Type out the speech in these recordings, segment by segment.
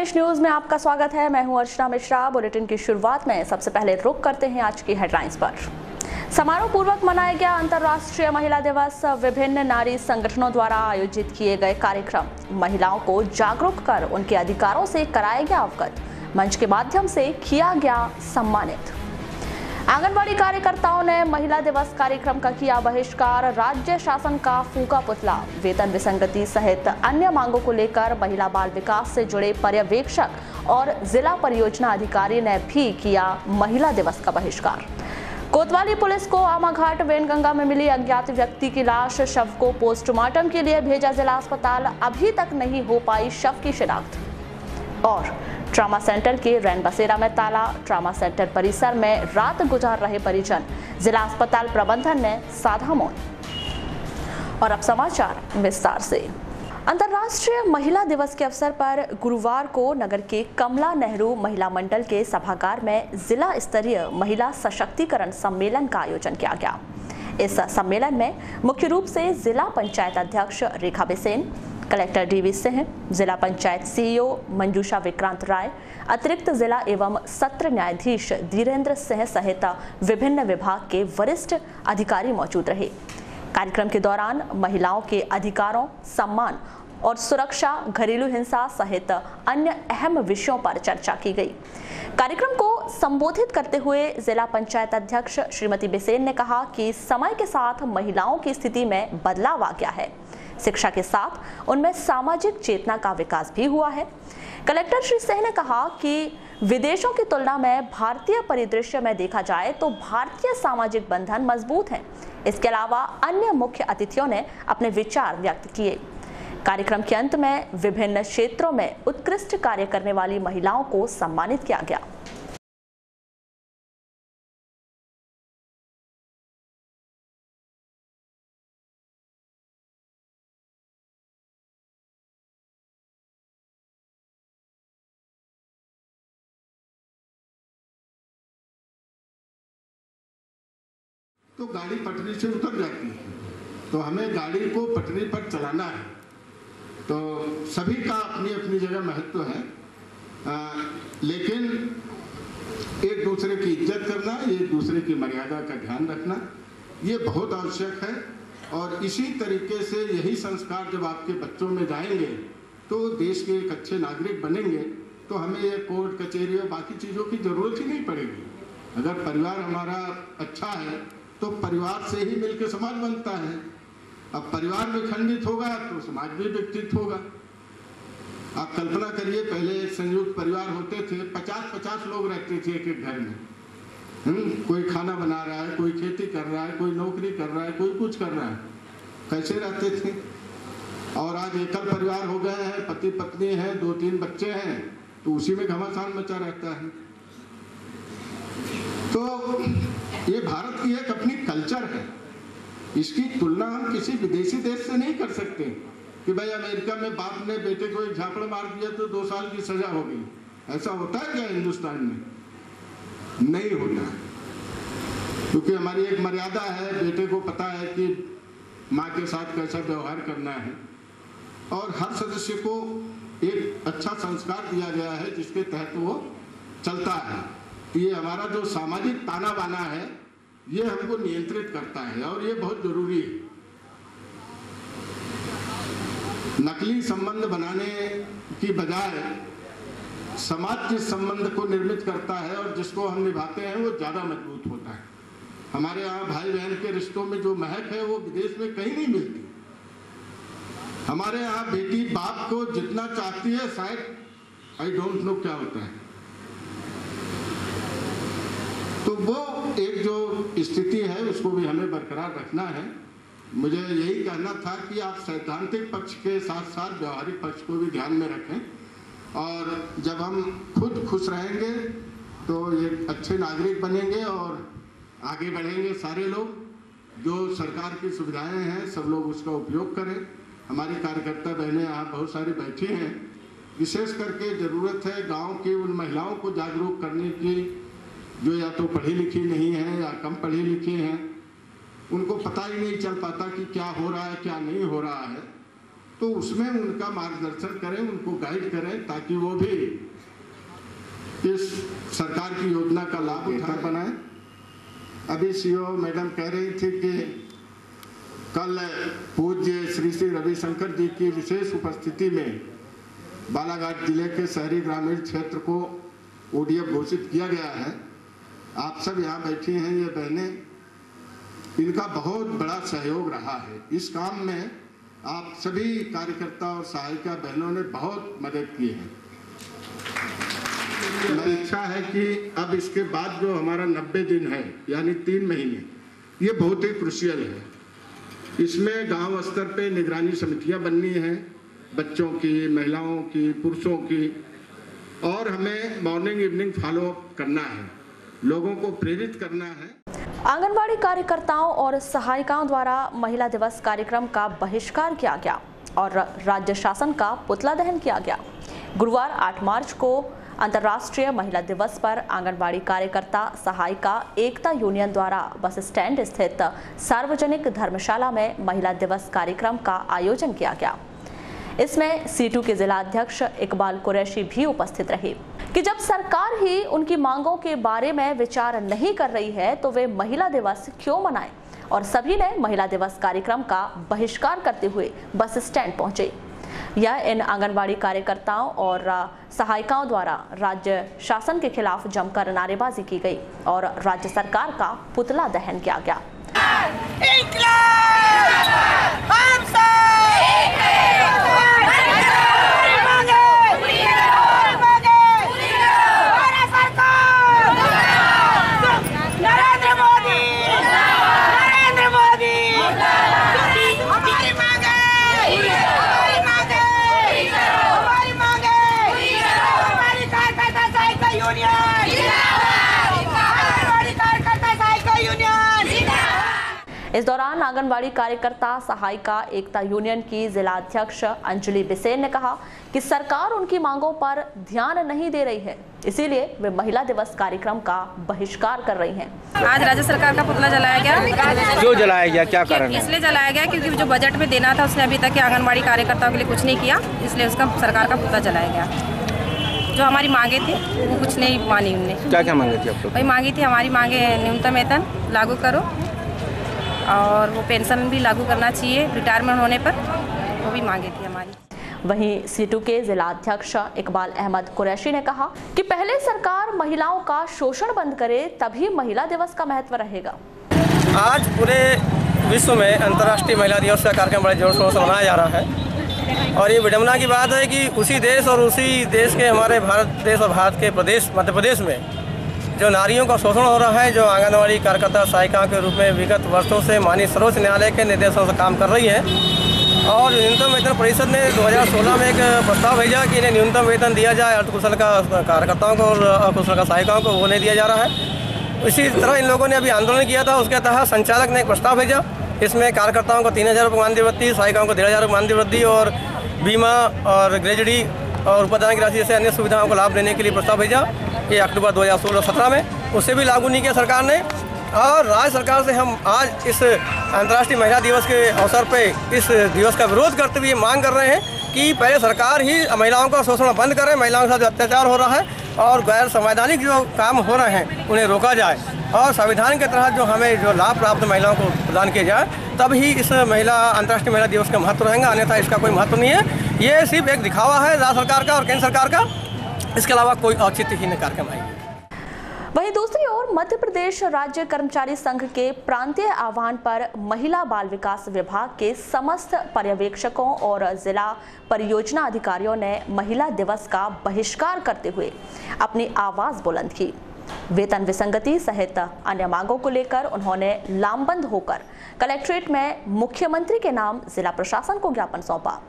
देश न्यूज में आपका स्वागत है। मैं हूं अर्चना मिश्रा। बुलेटिन की शुरुआत में सबसे पहले रुख करते हैं आज की हेडलाइंस पर। समारोह पूर्वक मनाया गया अंतर्राष्ट्रीय महिला दिवस। विभिन्न नारी संगठनों द्वारा आयोजित किए गए कार्यक्रम। महिलाओं को जागरूक कर उनके अधिकारों से कराया गया अवगत। मंच के माध्यम से किया गया सम्मानित। आंगनबाड़ी कार्यकर्ताओं ने महिला दिवस कार्यक्रम का किया बहिष्कार। राज्य शासन का फूका पुतला। वेतन विसंगति सहित अन्य मांगों को लेकर महिला बाल विकास से जुड़े पर्यवेक्षक और जिला परियोजना अधिकारी ने भी किया महिला दिवस का बहिष्कार। कोतवाली पुलिस को आमाघाट वेनगंगा में मिली अज्ञात व्यक्ति की लाश। शव को पोस्टमार्टम के लिए भेजा जिला अस्पताल। अभी तक नहीं हो पाई शव की शिनाख्त। और ट्रामा सेंटर के रैन बसेरा में ताला। ट्रामा सेंटर परिसर में रात गुजार रहे परिजन। जिला अस्पताल प्रबंधन ने साधा मौन। और अब समाचार विस्तार से। अंतर्राष्ट्रीय महिला दिवस के अवसर पर गुरुवार को नगर के कमला नेहरू महिला मंडल के सभागार में जिला स्तरीय महिला सशक्तिकरण सम्मेलन का आयोजन किया गया। इस सम्मेलन में मुख्य रूप से जिला पंचायत अध्यक्ष रेखा बिसेन, कलेक्टर डीवी सिंह, जिला पंचायत सीईओ मंजूषा विक्रांत राय, अतिरिक्त जिला एवं सत्र न्यायाधीश धीरेन्द्र सिंह सहित विभिन्न विभाग के वरिष्ठ अधिकारी मौजूद रहे। कार्यक्रम के दौरान महिलाओं के अधिकारों, सम्मान और सुरक्षा, घरेलू हिंसा सहित अन्य अहम विषयों पर चर्चा की गई। कार्यक्रम को संबोधित करते हुए जिला पंचायत अध्यक्ष श्रीमती बिसेन ने कहा कि समय के साथ महिलाओं की स्थिति में बदलाव आ गया है। शिक्षा के साथ उनमें सामाजिक चेतना का विकास भी हुआ है। कलेक्टर श्री सिंह ने कहा कि विदेशों की तुलना में भारतीय परिदृश्य में देखा जाए तो भारतीय सामाजिक बंधन मजबूत हैं। इसके अलावा अन्य मुख्य अतिथियों ने अपने विचार व्यक्त किए। कार्यक्रम के अंत में विभिन्न क्षेत्रों में उत्कृष्ट कार्य करने वाली महिलाओं को सम्मानित किया गया। तो गाड़ी पटरी से उतर जाती है, तो हमें गाड़ी को पटरी पर चलाना है। तो सभी का अपनी अपनी जगह महत्व है, लेकिन एक दूसरे की इज्जत करना, एक दूसरे की मर्यादा का ध्यान रखना, ये बहुत आवश्यक है। और इसी तरीके से यही संस्कार जब आपके बच्चों में जाएंगे तो देश के एक अच्छे नागरिक बनेंगे। तो हमें ये कोर्ट कचहरी और बाकी चीज़ों की ज़रूरत ही नहीं पड़ेगी। अगर परिवार हमारा अच्छा है तो परिवार से ही मिलकर समाज बनता है। अब परिवार में खंडित होगा तो समाज भी विकसित होगा। आप कल्पना करिए, पहले एक संयुक्त परिवार होते थे, 50-50 लोग रहते थे एक एक घर में। कोई खाना बना रहा है, कोई खेती कर रहा है, कोई नौकरी कर रहा है, कोई कुछ कर रहा है। कैसे रहते थे? और आज एकल परिवार हो गए हैं, पति पत्नी है, 2-3 बच्चे हैं, तो उसी में घमासान मचा रहता है। तो ये भारत की एक अपनी कल्चर है। इसकी तुलना हम किसी विदेशी देश से नहीं कर सकते कि भाई अमेरिका में बाप ने बेटे को एक झापड़ मार दिया तो 2 साल की सजा हो गई। ऐसा होता है क्या हिंदुस्तान में? नहीं होता, क्योंकि हमारी एक मर्यादा है। बेटे को पता है कि माँ के साथ कैसा व्यवहार करना है, और हर सदस्य को एक अच्छा संस्कार दिया गया है जिसके तहत वो चलता है। ये हमारा जो सामाजिक ताना बाना है, ये हमको नियंत्रित करता है, और ये बहुत जरूरी है। नकली संबंध बनाने की बजाय समाज जिस संबंध को निर्मित करता है और जिसको हम निभाते हैं वो ज़्यादा मजबूत होता है। हमारे यहाँ भाई बहन के रिश्तों में जो महक है वो विदेश में कहीं नहीं मिलती। हमारे यहाँ बेटी बाप को जितना चाहती है, शायद आई डोंट नो क्या होता है। तो वो एक जो स्थिति है उसको भी हमें बरकरार रखना है। मुझे यही कहना था कि आप सैद्धांतिक पक्ष के साथ साथ व्यवहारिक पक्ष को भी ध्यान में रखें, और जब हम खुद खुश रहेंगे तो एक अच्छे नागरिक बनेंगे और आगे बढ़ेंगे। सारे लोग जो सरकार की सुविधाएं हैं सब लोग उसका उपयोग करें। हमारी कार्यकर्ता बहनें यहाँ बहुत सारी बैठी हैं। विशेष करके ज़रूरत है गाँव की उन महिलाओं को जागरूक करने की जो या तो पढ़ी लिखी नहीं है या कम पढ़ी लिखी हैं। उनको पता ही नहीं चल पाता कि क्या हो रहा है क्या नहीं हो रहा है। तो उसमें उनका मार्गदर्शन करें, उनको गाइड करें, ताकि वो भी इस सरकार की योजना का लाभ उठा बनाए। अभी सीओ मैडम कह रही थी कि कल पूज्य श्री श्री रविशंकर जी की विशेष उपस्थिति में बालाघाट जिले के शहरी ग्रामीण क्षेत्र को ODF घोषित किया गया है। आप सब यहाँ बैठी हैं, ये बहनें, इनका बहुत बड़ा सहयोग रहा है इस काम में। आप सभी कार्यकर्ता और सहायिका बहनों ने बहुत मदद की है। मेरी इच्छा है कि अब इसके बाद जो हमारा 90 दिन है, यानी 3 महीने, ये बहुत ही क्रूशियल है। इसमें गांव स्तर पे निगरानी समितियां बननी हैं, बच्चों की, महिलाओं की, पुरुषों की, और हमें मॉर्निंग इवनिंग फॉलो अप करना है, लोगों को प्रेरित करना है। आंगनबाड़ी कार्यकर्ताओं और सहायिकाओं द्वारा महिला दिवस कार्यक्रम का बहिष्कार किया गया और राज्य शासन का पुतला दहन किया गया। गुरुवार 8 मार्च को अंतर्राष्ट्रीय महिला दिवस पर आंगनबाड़ी कार्यकर्ता सहायिका एकता यूनियन द्वारा बस स्टैंड स्थित सार्वजनिक धर्मशाला में महिला दिवस कार्यक्रम का आयोजन किया गया। इसमें C2 के जिला अध्यक्ष इकबाल कुरैशी भी उपस्थित रहे कि जब सरकार ही उनकी मांगों के बारे में विचार नहीं कर रही है तो वे महिला दिवस क्यों मनाएं, और सभी ने महिला दिवस कार्यक्रम का बहिष्कार करते हुए बस स्टैंड पहुंचे। यह इन आंगनबाड़ी कार्यकर्ताओं और सहायिकाओं द्वारा राज्य शासन के खिलाफ जमकर नारेबाजी की गई और राज्य सरकार का पुतला दहन किया गया। इस दौरान आंगनबाड़ी कार्यकर्ता सहायिका एकता यूनियन की जिला अध्यक्ष अंजलि बिसेन ने कहा कि सरकार उनकी मांगों पर ध्यान नहीं दे रही है, इसीलिए वे महिला दिवस कार्यक्रम का बहिष्कार कर रही हैं। आज राज्य सरकार का पुतला जलाया गया। क्यों जलाया गया, क्या कारण है? इसलिए जलाया गया क्योंकि जो बजट में देना था उसने अभी तक आंगनबाड़ी कार्यकर्ताओं के लिए कुछ नहीं किया, इसलिए उसका सरकार का पुतला जलाया गया। जो हमारी मांगे थी वो कुछ नहीं मानी उनने। क्या क्या मांगे थी आपको? वही मांगी थी, हमारी मांगे न्यूनतम वेतन लागू करो और वो पेंशन भी लागू करना चाहिए रिटायरमेंट होने पर, वो भी मांगे थी हमारी। वहीं C2 के जिला अध्यक्ष इकबाल अहमद कुरैशी ने कहा कि पहले सरकार महिलाओं का शोषण बंद करे, तभी महिला दिवस का महत्व रहेगा। आज पूरे विश्व में अंतर्राष्ट्रीय महिला दिवस का कार्यक्रम बड़े जोर शोर से मनाया जा रहा है और ये विडम्बना की बात है कि उसी देश और उसी देश के हमारे भारत देश और भारत के प्रदेश मध्य प्रदेश में जो नारियों का शोषण हो रहा है, जो आंगनबाड़ी कार्यकर्ता सहायिकाओं के रूप में विगत वर्षों से माननीय सर्वोच्च न्यायालय के निर्देशों से काम कर रही है। और न्यूनतम वेतन परिषद ने 2016 में एक प्रस्ताव भेजा कि इन्हें न्यूनतम वेतन दिया जाए, अर्धकुशल का कार्यकर्ताओं को और अकुशल का सहायिकाओं को वो नहीं दिया जा रहा है। इसी तरह इन लोगों ने अभी आंदोलन किया था, उसके तहत संचालक ने एक प्रस्ताव भेजा। इसमें कार्यकर्ताओं को 3000 रुपये मानदेय वृद्धि, सहायिकाओं को 1500 रुपये मानदेय वृद्धि और बीमा और ग्रेजुटी और उपादान की राशि जैसे अन्य सुविधाओं को लाभ देने के लिए प्रस्ताव भेजा। ये अक्टूबर 2016-17 में, उससे भी लागू नहीं किया सरकार ने। और राज्य सरकार से हम आज इस अंतर्राष्ट्रीय महिला दिवस के अवसर पे इस दिवस का विरोध करते हुए मांग कर रहे हैं कि पहले सरकार ही महिलाओं का शोषण बंद करे, महिलाओं के साथ अत्याचार हो रहा है और गैर संवैधानिक जो काम हो रहे हैं उन्हें रोका जाए और संविधान के तहत जो हमें जो लाभ प्राप्त महिलाओं को प्रदान किया जाए, तब ही इस अंतर्राष्ट्रीय महिला दिवस का महत्व रहेगा, अन्यथा इसका कोई महत्व नहीं है। ये सिर्फ एक दिखावा है राज्य सरकार का और केंद्र सरकार का, इसके अलावा कोई औचित्यहीन कार्यक्रम है। वहीं दूसरी ओर मध्य प्रदेश राज्य कर्मचारी संघ के प्रांतीय आह्वान पर महिला बाल विकास विभाग के समस्त पर्यवेक्षकों और जिला परियोजना अधिकारियों ने महिला दिवस का बहिष्कार करते हुए अपनी आवाज बुलंद की। वेतन विसंगति सहित अन्य मांगों को लेकर उन्होंने लामबंद होकर कलेक्ट्रेट में मुख्यमंत्री के नाम जिला प्रशासन को ज्ञापन सौंपा।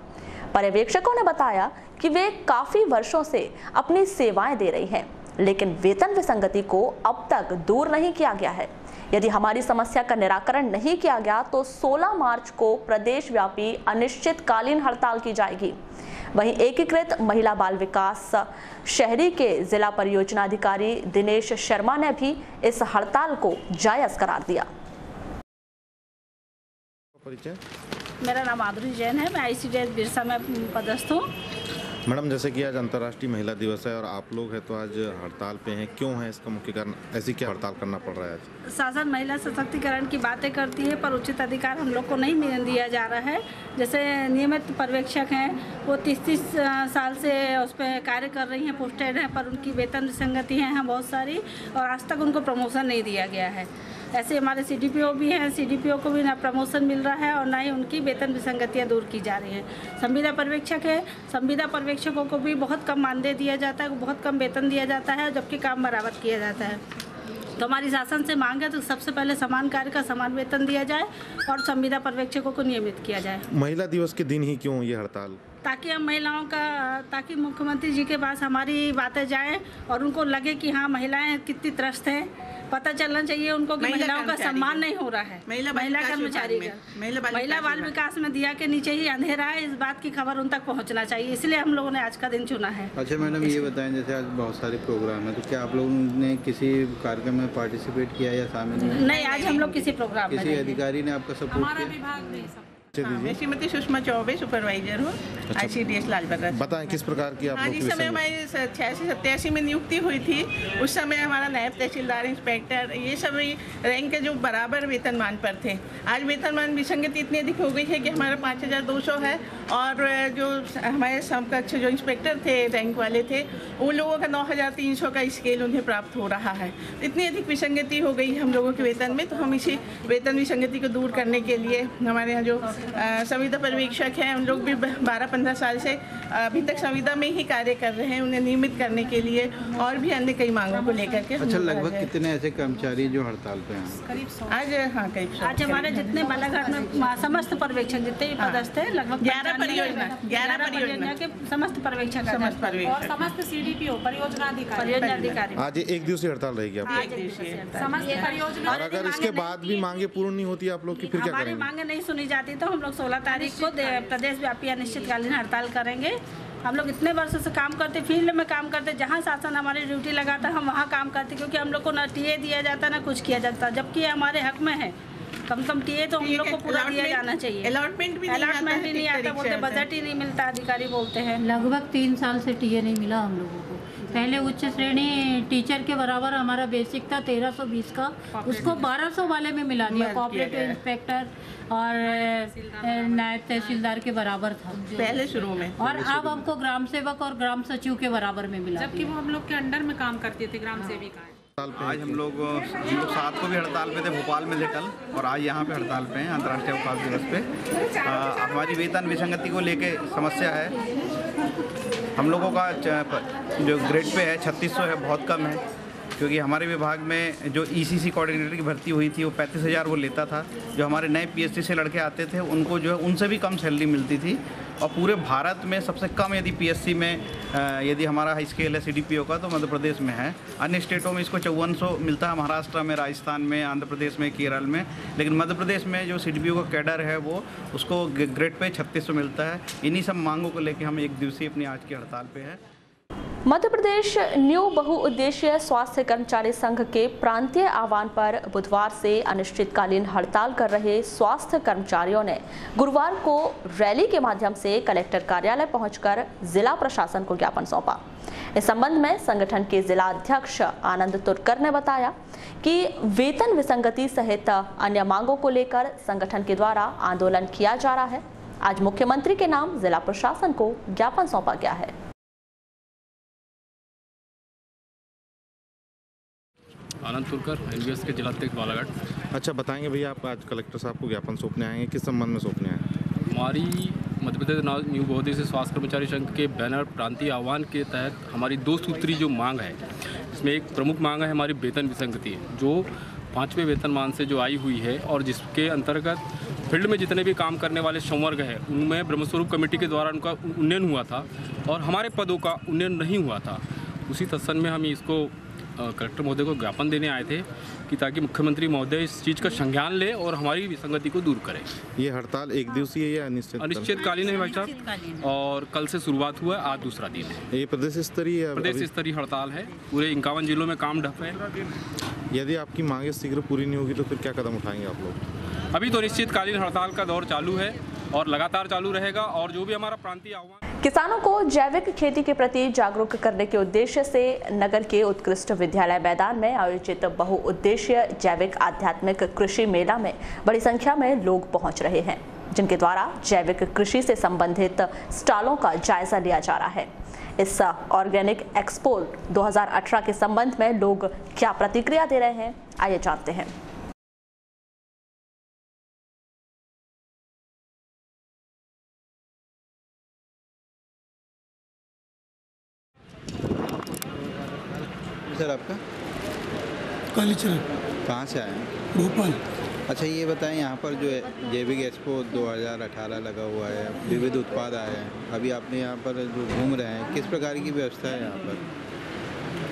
पर्यवेक्षकों ने बताया कि वे काफी वर्षों से अपनी सेवाएं दे रही हैं, लेकिन वेतन विसंगति को अब तक दूर नहीं किया गया है। यदि हमारी समस्या का निराकरण नहीं किया गया तो 16 मार्च को प्रदेश व्यापी अनिश्चितकालीन हड़ताल की जाएगी। वहीं एकीकृत महिला बाल विकास शहरी के जिला परियोजना अधिकारी दिनेश शर्मा ने भी इस हड़ताल को जायज करार दिया। मेरा नाम माधुरी जैन है, मैं ICDS बिरसा में पदस्थ हूँ। मैडम, जैसे कि आज अंतर्राष्ट्रीय महिला दिवस है और आप लोग हैं तो आज हड़ताल पे हैं, क्यों है इसका मुख्य कारण? ऐसी क्या हड़ताल करना पड़ रहा है आज? शासन महिला सशक्तिकरण की बातें करती है पर उचित अधिकार हम लोग को नहीं दिया जा रहा है। जैसे नियमित पर्यवेक्षक हैं, वो 30 साल से उस पर कार्य कर रही हैं, पोस्टेड हैं, पर उनकी वेतन विसंगतियाँ हैं बहुत सारी और आज तक उनको प्रमोशन नहीं दिया गया है। ऐसे हमारे CDPO भी हैं, CDPO को भी ना प्रमोशन मिल रहा है और ना ही उनकी वेतन विसंगतियाँ दूर की जा रही हैं। संविदा पर्यवेक्षक है, संविदा पर्यवेक्षकों को भी बहुत कम मानदेय दिया जाता है, बहुत कम वेतन दिया जाता है, जबकि काम बराबर किया जाता है। तो हमारी शासन से मांग है तो सबसे पहले समान कार्य का समान वेतन दिया जाए और संविदा पर्यवेक्षकों को नियमित किया जाए। महिला दिवस के दिन ही क्यों ये हड़ताल? ताकि हम महिलाओं का, ताकि मुख्यमंत्री जी के पास हमारी बातें जाएं और उनको लगे कि हाँ महिलाएं कितनी त्रस्त हैं। पता चलना चाहिए उनको कि महिलाओं का सम्मान नहीं हो रहा है। महिला कर्मचारी का महिला बाल विकास में दिया के नीचे ही अंधेरा है, इस बात की खबर उन तक पहुंचना चाहिए, इसलिए हम लोगों ने आज का दिन चुना है। अच्छा मैडम, ये बताएं जैसे आज बहुत सारे प्रोग्राम है, तो क्या आप लोगों ने किसी कार्यक्रम में पार्टिसिपेट किया या शामिल? नहीं, आज हम लोग किसी प्रोग्राम में किसी अधिकारी ने आपका सपोर्ट किया? मैं श्रीमती सुषमा चौबे, सुपरवाइजर हूँ ICDS लालबगड़। बताएं किस प्रकार की आप लोग जिस समय हमारी 86-87 में नियुक्ति हुई थी, उस समय हमारा नायब तहसीलदार, इंस्पेक्टर, ये सभी रैंक के जो बराबर वेतनमान पर थे। आज वेतनमान विसंगति इतनी अधिक हो गई है कि हमारा 5200 है और जो हमारे समकक्ष जो इंस्पेक्टर थे, रैंक वाले थे, उन लोगों का 9300 का स्केल उन्हें प्राप्त हो रहा है। इतनी अधिक विसंगति हो गई हम लोगों के वेतन में, तो हम इसी वेतन विसंगति को दूर करने के लिए हमारे यहाँ जो संविदा पर्यवेक्षक हैं, उन लोग भी 12-15 साल से अभी तक संविदा में ही कार्य कर रहे हैं, उन्हें नियमित करने के लिए और भी अन्य कई मांगों को लेकर के। अच्छा, लगभग कितने ऐसे कर्मचारी जो हड़ताल पे हैं? आज हाँ करीब 100। आज हमारे जितने बालाघाट में समस्त पर्यवेक्षक जितने भी पदस्थ हैं, लगभग 11 परियोजना के समस्त पर्यवेक्षक और समस्त CDPO परियोजना अधिकारी। आज एक दिवसीय हड़ताल रहेगी आपकी? और अगर इसके बाद भी मांगे पूर्ण नहीं होती आप लोग की, फिर क्या करेंगे? हमारी मांगे नहीं सुनी जाती तो हम लोग 16 तारीख को प्रदेश व्यापी अनिश्चितकालीन हड़ताल करेंगे। हम लोग इतने वर्षों से काम करते, फील्ड में काम करते, जहाँ शासन हमारी ड्यूटी लगाता हम वहाँ काम करते, क्योंकि हम लोग को ना TA दिया जाता ना कुछ किया जाता, जबकि हमारे हक में है। कम से कम TA तो हम लोग को पूरा दिया जाना चाहिए। अलॉटमेंट भी नहीं आता, बोलते बजट ही नहीं मिलता, अधिकारी बोलते हैं। लगभग 3 साल से TA नहीं मिला हम लोगों को। पहले उच्च श्रेणी टीचर के बराबर हमारा बेसिक था 1320 का, उसको 1200 वाले में मिला दिया। कोऑपरेटिव इंस्पेक्टर और नायब तहसीलदार के बराबर था पहले शुरू में, और अब हमको ग्राम सेवक और ग्राम सचिव के बराबर में मिला, जबकि वो हम लोग के अंडर में काम करते थे, ग्राम सेविका। आज हम लोग 7 को भी हड़ताल पे थे, भोपाल में थे कल, और आज यहाँ पे हड़ताल पे हैं अंतर्राष्ट्रीय अवकाश दिवस पे। हमारी वेतन विसंगति को लेके समस्या है। हम लोगों का जो ग्रेड पे है 3600 है, बहुत कम है, क्योंकि हमारे विभाग में जो ECC कोऑर्डिनेटर की भर्ती हुई थी वो 35,000 वो लेता था। जो हमारे नए PhD से लड़के आते थे उनको जो है उनसे भी कम सैलरी मिलती थी, और पूरे भारत में सबसे कम यदि PSC में यदि हमारा हाई स्केल है CDPO का तो मध्य प्रदेश में है। अन्य स्टेटों में इसको 5400 मिलता है, महाराष्ट्र में, राजस्थान में, आंध्र प्रदेश में, केरल में, लेकिन मध्य प्रदेश में जो CDPO का कैडर है वो उसको ग्रेड पे 3600 मिलता है। इन्हीं सब मांगों को लेकर हम एक दिवसीय अपनी आज की हड़ताल पे है। मध्य प्रदेश न्यू बहुउद्देशीय स्वास्थ्य कर्मचारी संघ के प्रांतीय आह्वान पर बुधवार से अनिश्चितकालीन हड़ताल कर रहे स्वास्थ्य कर्मचारियों ने गुरुवार को रैली के माध्यम से कलेक्टर कार्यालय पहुंचकर जिला प्रशासन को ज्ञापन सौंपा। इस संबंध में संगठन के जिला अध्यक्ष आनंद तुर्कर ने बताया कि वेतन विसंगति सहित अन्य मांगों को लेकर संगठन के द्वारा आंदोलन किया जा रहा है। आज मुख्यमंत्री के नाम जिला प्रशासन को ज्ञापन सौंपा गया है। आनंद तुर्कर, NVS के जिलाध्यक्ष बालाघाट। अच्छा, बताएंगे भैया, आप आज कलेक्टर साहब को ज्ञापन सौंपने आएंगे, किस संबंध में सौंपने आए? हमारी मध्य प्रदेश न्यू बहुउद्देशीय स्वास्थ्य कर्मचारी संघ के बैनर प्रांतीय आह्वान के तहत हमारी 2 सूत्री जो मांग है, इसमें एक प्रमुख मांग है हमारी वेतन विसंगति, जो 5वें वेतनमान से जो आई हुई है, और जिसके अंतर्गत फील्ड में जितने भी काम करने वाले संवर्ग हैं उनमें ब्रह्मस्वरूप कमेटी के द्वारा उनका उन्नयन हुआ था और हमारे पदों का उन्नयन नहीं हुआ था। उसी तत्संग में हम इसको कलेक्टर महोदय को ज्ञापन देने आए थे कि ताकि मुख्यमंत्री महोदय इस चीज़ का संज्ञान ले और हमारी विसंगति को दूर करें। ये हड़ताल एक दिवसीय है या अनिश्चितकालीन है भाई साहब, और कल से शुरुआत हुआ, आज दूसरा दिन है। ये प्रदेश स्तरीय हड़ताल है, पूरे 51 जिलों में काम ठप है। यदि आपकी मांगे शीघ्र पूरी नहीं होगी तो फिर क्या कदम उठाएंगे आप लोग? अभी तो अनिश्चितकालीन हड़ताल का दौर चालू है और लगातार चालू रहेगा। और जो भी हमारा प्रांतीय आह्वान, किसानों को जैविक खेती के प्रति जागरूक करने के उद्देश्य से नगर के उत्कृष्ट विद्यालय मैदान में आयोजित बहुउद्देशीय जैविक आध्यात्मिक कृषि मेला में बड़ी संख्या में लोग पहुंच रहे हैं, जिनके द्वारा जैविक कृषि से संबंधित स्टॉलों का जायजा लिया जा रहा है। इस ऑर्गेनिक एक्सपो 2018 के संबंध में लोग क्या प्रतिक्रिया दे रहे हैं, आइए जानते हैं। सर आपका कालीचरण। कहाँ से आए हैं? भोपाल। अच्छा ये बताएं, यहाँ पर जो है जैविक एक्सपो 2018 लगा हुआ है, विविध उत्पाद आए हैं, अभी आपने यहाँ पर जो घूम रहे हैं, किस प्रकार की व्यवस्था है यहाँ पर?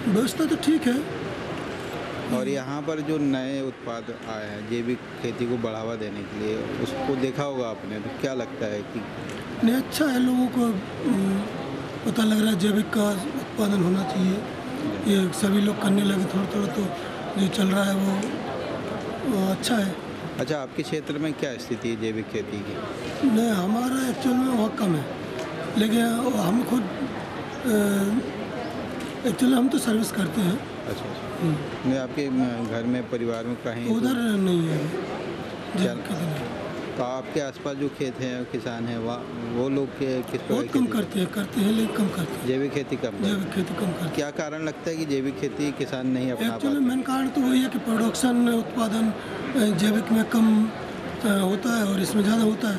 व्यवस्था तो ठीक है। और यहाँ पर जो नए उत्पाद आए हैं जैविक खेती को बढ़ावा देने के लिए, उसको देखा होगा आपने, तो क्या लगता है कि नहीं अच्छा है, लोगों को पता लग रहा है जैविक का उत्पादन होना चाहिए, ये सभी लोग करने लगे थोड़ा थोड़ा, तो जो चल रहा है वो अच्छा है। अच्छा आपके क्षेत्र में क्या स्थिति है जैविक खेती की? नहीं हमारा एक्चुअल में वहाँ कम है, लेकिन हम खुद एक्चुअली हम तो सर्विस करते हैं। अच्छा नहीं आपके घर में परिवार में कहीं उधर नहीं है जैविक खेती नहीं। तो आपके आसपास जो खेत हैं किसान हैं वो लोग किस बहुत कम करते हैं लेकिन कम करते हैं। जैविक खेती कम करते हैं। क्या कारण लगता है कि जैविक खेती किसान नहीं अपना पाते? एक्चुअली मेन कारण तो वही है कि प्रोडक्शन उत्पादन जैविक में कम होता है और इसमें ज़्यादा होता है।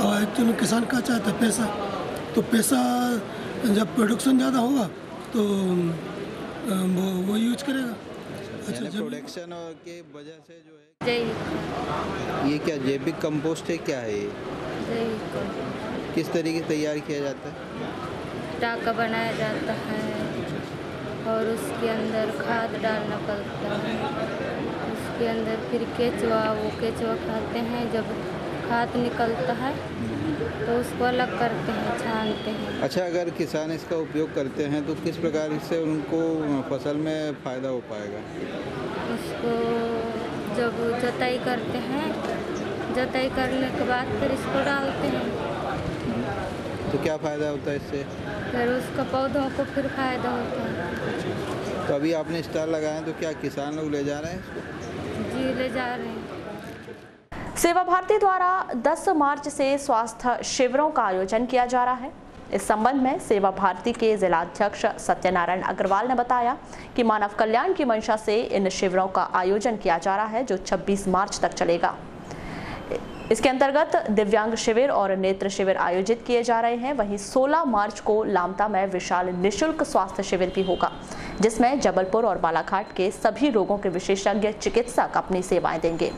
और एक्चुअली किसान क्या चाहता है पैसा, तो पैसा जब प्रोडक्शन ज़्यादा होगा तो वो यूज करेगा। अच्छा प्रोडक्शन और के वजह से जो है जैविक। ये क्या जैविक कंपोस्ट है, क्या है ये? जैविक किस तरीके से तैयार किया जाता है? टाका बनाया जाता है और उसके अंदर खाद डालना पड़ता है, उसके अंदर फिर केचुआ, वो केचुआ खाते हैं, जब खाद निकलता है तो उसको अलग करते हैं, छानते हैं। अच्छा अगर किसान इसका उपयोग करते हैं तो किस प्रकार से उनको फसल में फ़ायदा हो पाएगा? उसको जब जुताई करते हैं, जुताई करने के बाद फिर इसको डालते हैं। तो क्या फ़ायदा होता है इससे? फिर उसका पौधों को फिर फायदा होता है। तो अभी आपने स्टॉल लगाए हैं, तो क्या किसान लोग ले जा रहे हैं इसको? जी ले जा रहे हैं। सेवा भारती द्वारा 10 मार्च से स्वास्थ्य शिविरों का आयोजन किया जा रहा है। इस संबंध में सेवा भारती के जिलाध्यक्ष सत्यनारायण अग्रवाल ने बताया कि मानव कल्याण की मंशा से इन शिविरों का आयोजन किया जा रहा है, जो 26 मार्च तक चलेगा। इसके अंतर्गत दिव्यांग शिविर और नेत्र शिविर आयोजित किए जा रहे हैं। वहीं 16 मार्च को लामता में विशाल निःशुल्क स्वास्थ्य शिविर भी होगा, जिसमें जबलपुर और बालाघाट के सभी रोगों के विशेषज्ञ चिकित्सक अपनी सेवाएं देंगे।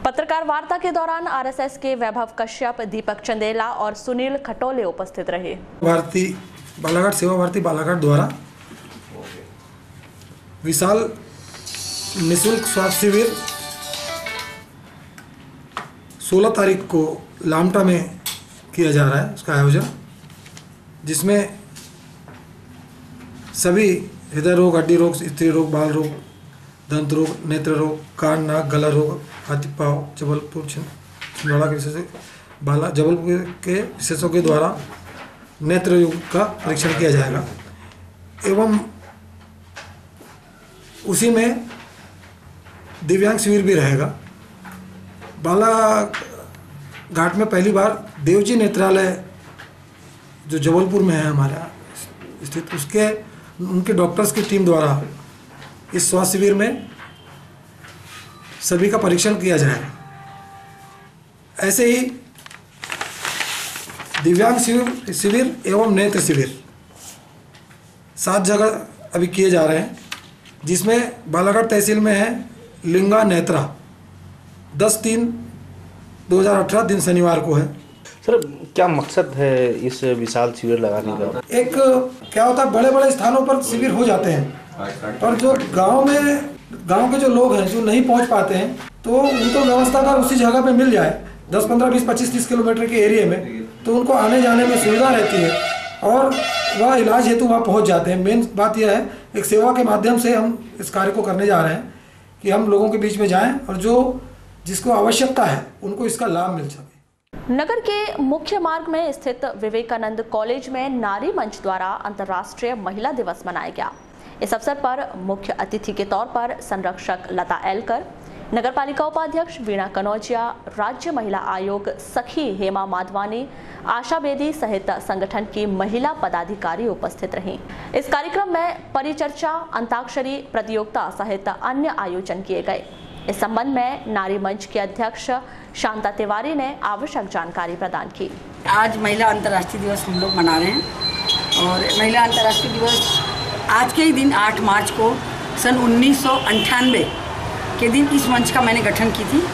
पत्रकार वार्ता के दौरान आरएसएस के वैभव कश्यप, दीपक चंदेला और सुनील खटोले उपस्थित रहे। भारती बालाघाट सेवा भारती बालाघाट द्वारा विशाल निःशुल्क स्वास्थ्य शिविर 16 तारीख को लामटा में किया जा रहा है, उसका आयोजन, जिसमें सभी हृदय रोग, हड्डी रोग, स्त्री रोग, बाल रोग, दंत रोग, नेत्र रोग, कान, नाक, गला रोग, हाथी पाँव, जबलपुर छिंदवाड़ा के विशेषज्ञ जबलपुर के विशेषज्ञों के द्वारा नेत्र रोग का परीक्षण किया जाएगा। एवं उसी में दिव्यांग शिविर भी रहेगा। बालाघाट में पहली बार देवजी नेत्रालय जो जबलपुर में है हमारा स्थित, उनके डॉक्टर्स की टीम द्वारा इस स्वास्थ्य शिविर में सभी का परीक्षण किया जाएगा। ऐसे ही दिव्यांग शिविर एवं नेत्र शिविर 7 जगह अभी किए जा रहे हैं, जिसमें बालाघाट तहसील में है लिंगा नेत्रा 10/3/2018 दिन शनिवार को है। सर क्या मकसद है इस विशाल शिविर लगाने का? एक क्या होता है, बड़े बड़े स्थानों पर शिविर हो जाते हैं, पर जो गांव के जो लोग हैं जो नहीं पहुंच पाते हैं, तो उनको व्यवस्था अगर उसी जगह पे मिल जाए 10, 15, 20, 25, 30 किलोमीटर के एरिया में, तो उनको आने जाने में सुविधा रहती है और वह इलाज हेतु वहाँ पहुँच जाते हैं। मेन बात यह है, एक सेवा के माध्यम से हम इस कार्य को करने जा रहे हैं कि हम लोगों के बीच में जाएं और जो जिसको आवश्यकता है उनको इसका लाभ मिल सके। नगर के मुख्य मार्ग में स्थित विवेकानंद कॉलेज में नारी मंच द्वारा अंतर्राष्ट्रीय महिला दिवस मनाया गया। इस अवसर पर मुख्य अतिथि के तौर पर संरक्षक लता एलकर, नगरपालिका उपाध्यक्ष वीणा कनौजिया, राज्य महिला आयोग सखी हेमा माधवानी, आशा बेदी सहित संगठन की महिला पदाधिकारी उपस्थित रहीं। इस कार्यक्रम में परिचर्चा, अंताक्षरी प्रतियोगिता सहित अन्य आयोजन किए गए। इस संबंध में नारी मंच के अध्यक्ष शांता तिवारी ने आवश्यक जानकारी प्रदान की। आज महिला अंतर्राष्ट्रीय दिवस हम लोग मना रहे हैं और महिला अंतर्राष्ट्रीय दिवस आज के ही दिन 8 मार्च को सन 1998 के दिन इस मंच का मैंने गठन की थी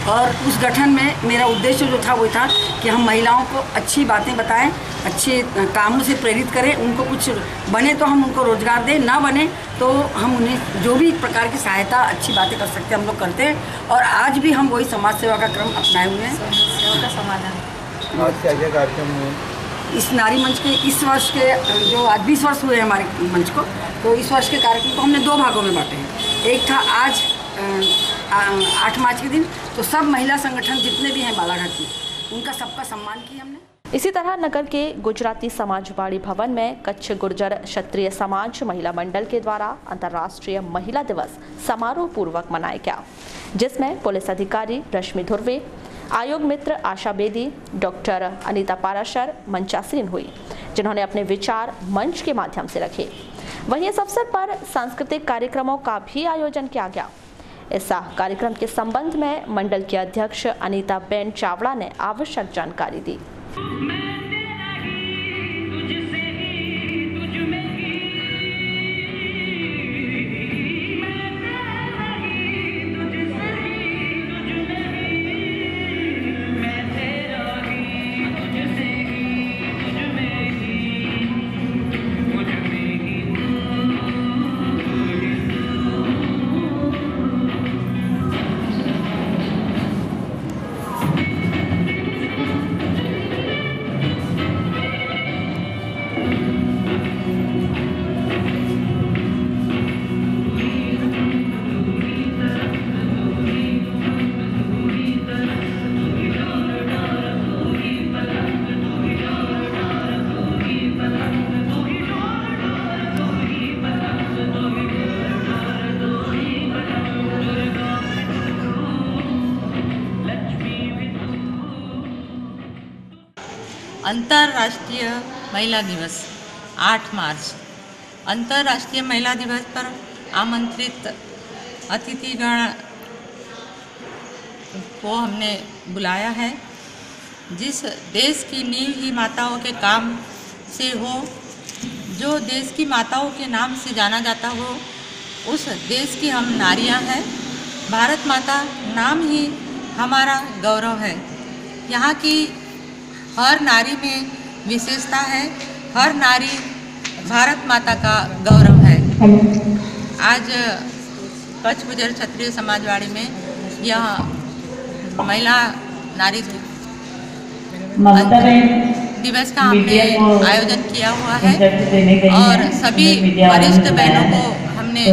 और उस गठन में मेरा उद्देश्य जो था वो था कि हम महिलाओं को अच्छी बातें बताएं, अच्छे कामों से प्रेरित करें, उनको कुछ बने तो हम उनको रोजगार दें, ना बने तो हम उन्हें जो भी प्रकार की सहायता, अच्छी बातें कर सकते हैं हम लोग करते हैं और आज भी हम वही समाज सेवा का क्रम अपनाए हुए हैं। समस्याओं का समाधान आज क्या कार्यक्रम हुए इस नारी मंच के इस वर्ष के जो आज 20 वर्ष हुए हैं हमारे मंच को, तो इस वर्ष के कार्यक्रम को हमने 2 भागों में बांटे हैं। एक था आज 8 मार्च के दिन, तो सब महिला संगठन जितने भी हैं बालाघाट में उनका सबका सम्मान किया हमने। इसी तरह नगर के गुजराती समाजवाड़ी भवन में कच्छ गुर्जर क्षत्रिय समाज महिला मंडल के द्वारा अंतर्राष्ट्रीय महिला दिवस समारोह पूर्वक मनाया गया, जिसमें पुलिस अधिकारी रश्मि धुर्वे, आयोग मित्र आशा बेदी, डॉक्टर अनीता पाराशर मंचासीन हुई, जिन्होंने अपने विचार मंच के माध्यम से रखे। वहीं इस अवसर पर सांस्कृतिक कार्यक्रमों का भी आयोजन किया गया। इस कार्यक्रम के संबंध में मंडल के अध्यक्ष अनीता बेन चावड़ा ने आवश्यक जानकारी दी। अंतर्राष्ट्रीय महिला दिवस 8 मार्च। अंतर्राष्ट्रीय महिला दिवस पर आमंत्रित अतिथिगण को हमने बुलाया है। जिस देश की नींव ही माताओं के काम से हो, जो देश की माताओं के नाम से जाना जाता हो, उस देश की हम नारियां हैं। भारत माता नाम ही हमारा गौरव है। यहाँ की हर नारी में विशेषता है, हर नारी भारत माता का गौरव है। आज कच्छ गुर्जर क्षत्रिय समाजवाड़ी में यह महिला नारी दिवस का हमने आयोजन किया हुआ है और सभी वरिष्ठ बहनों को हमने,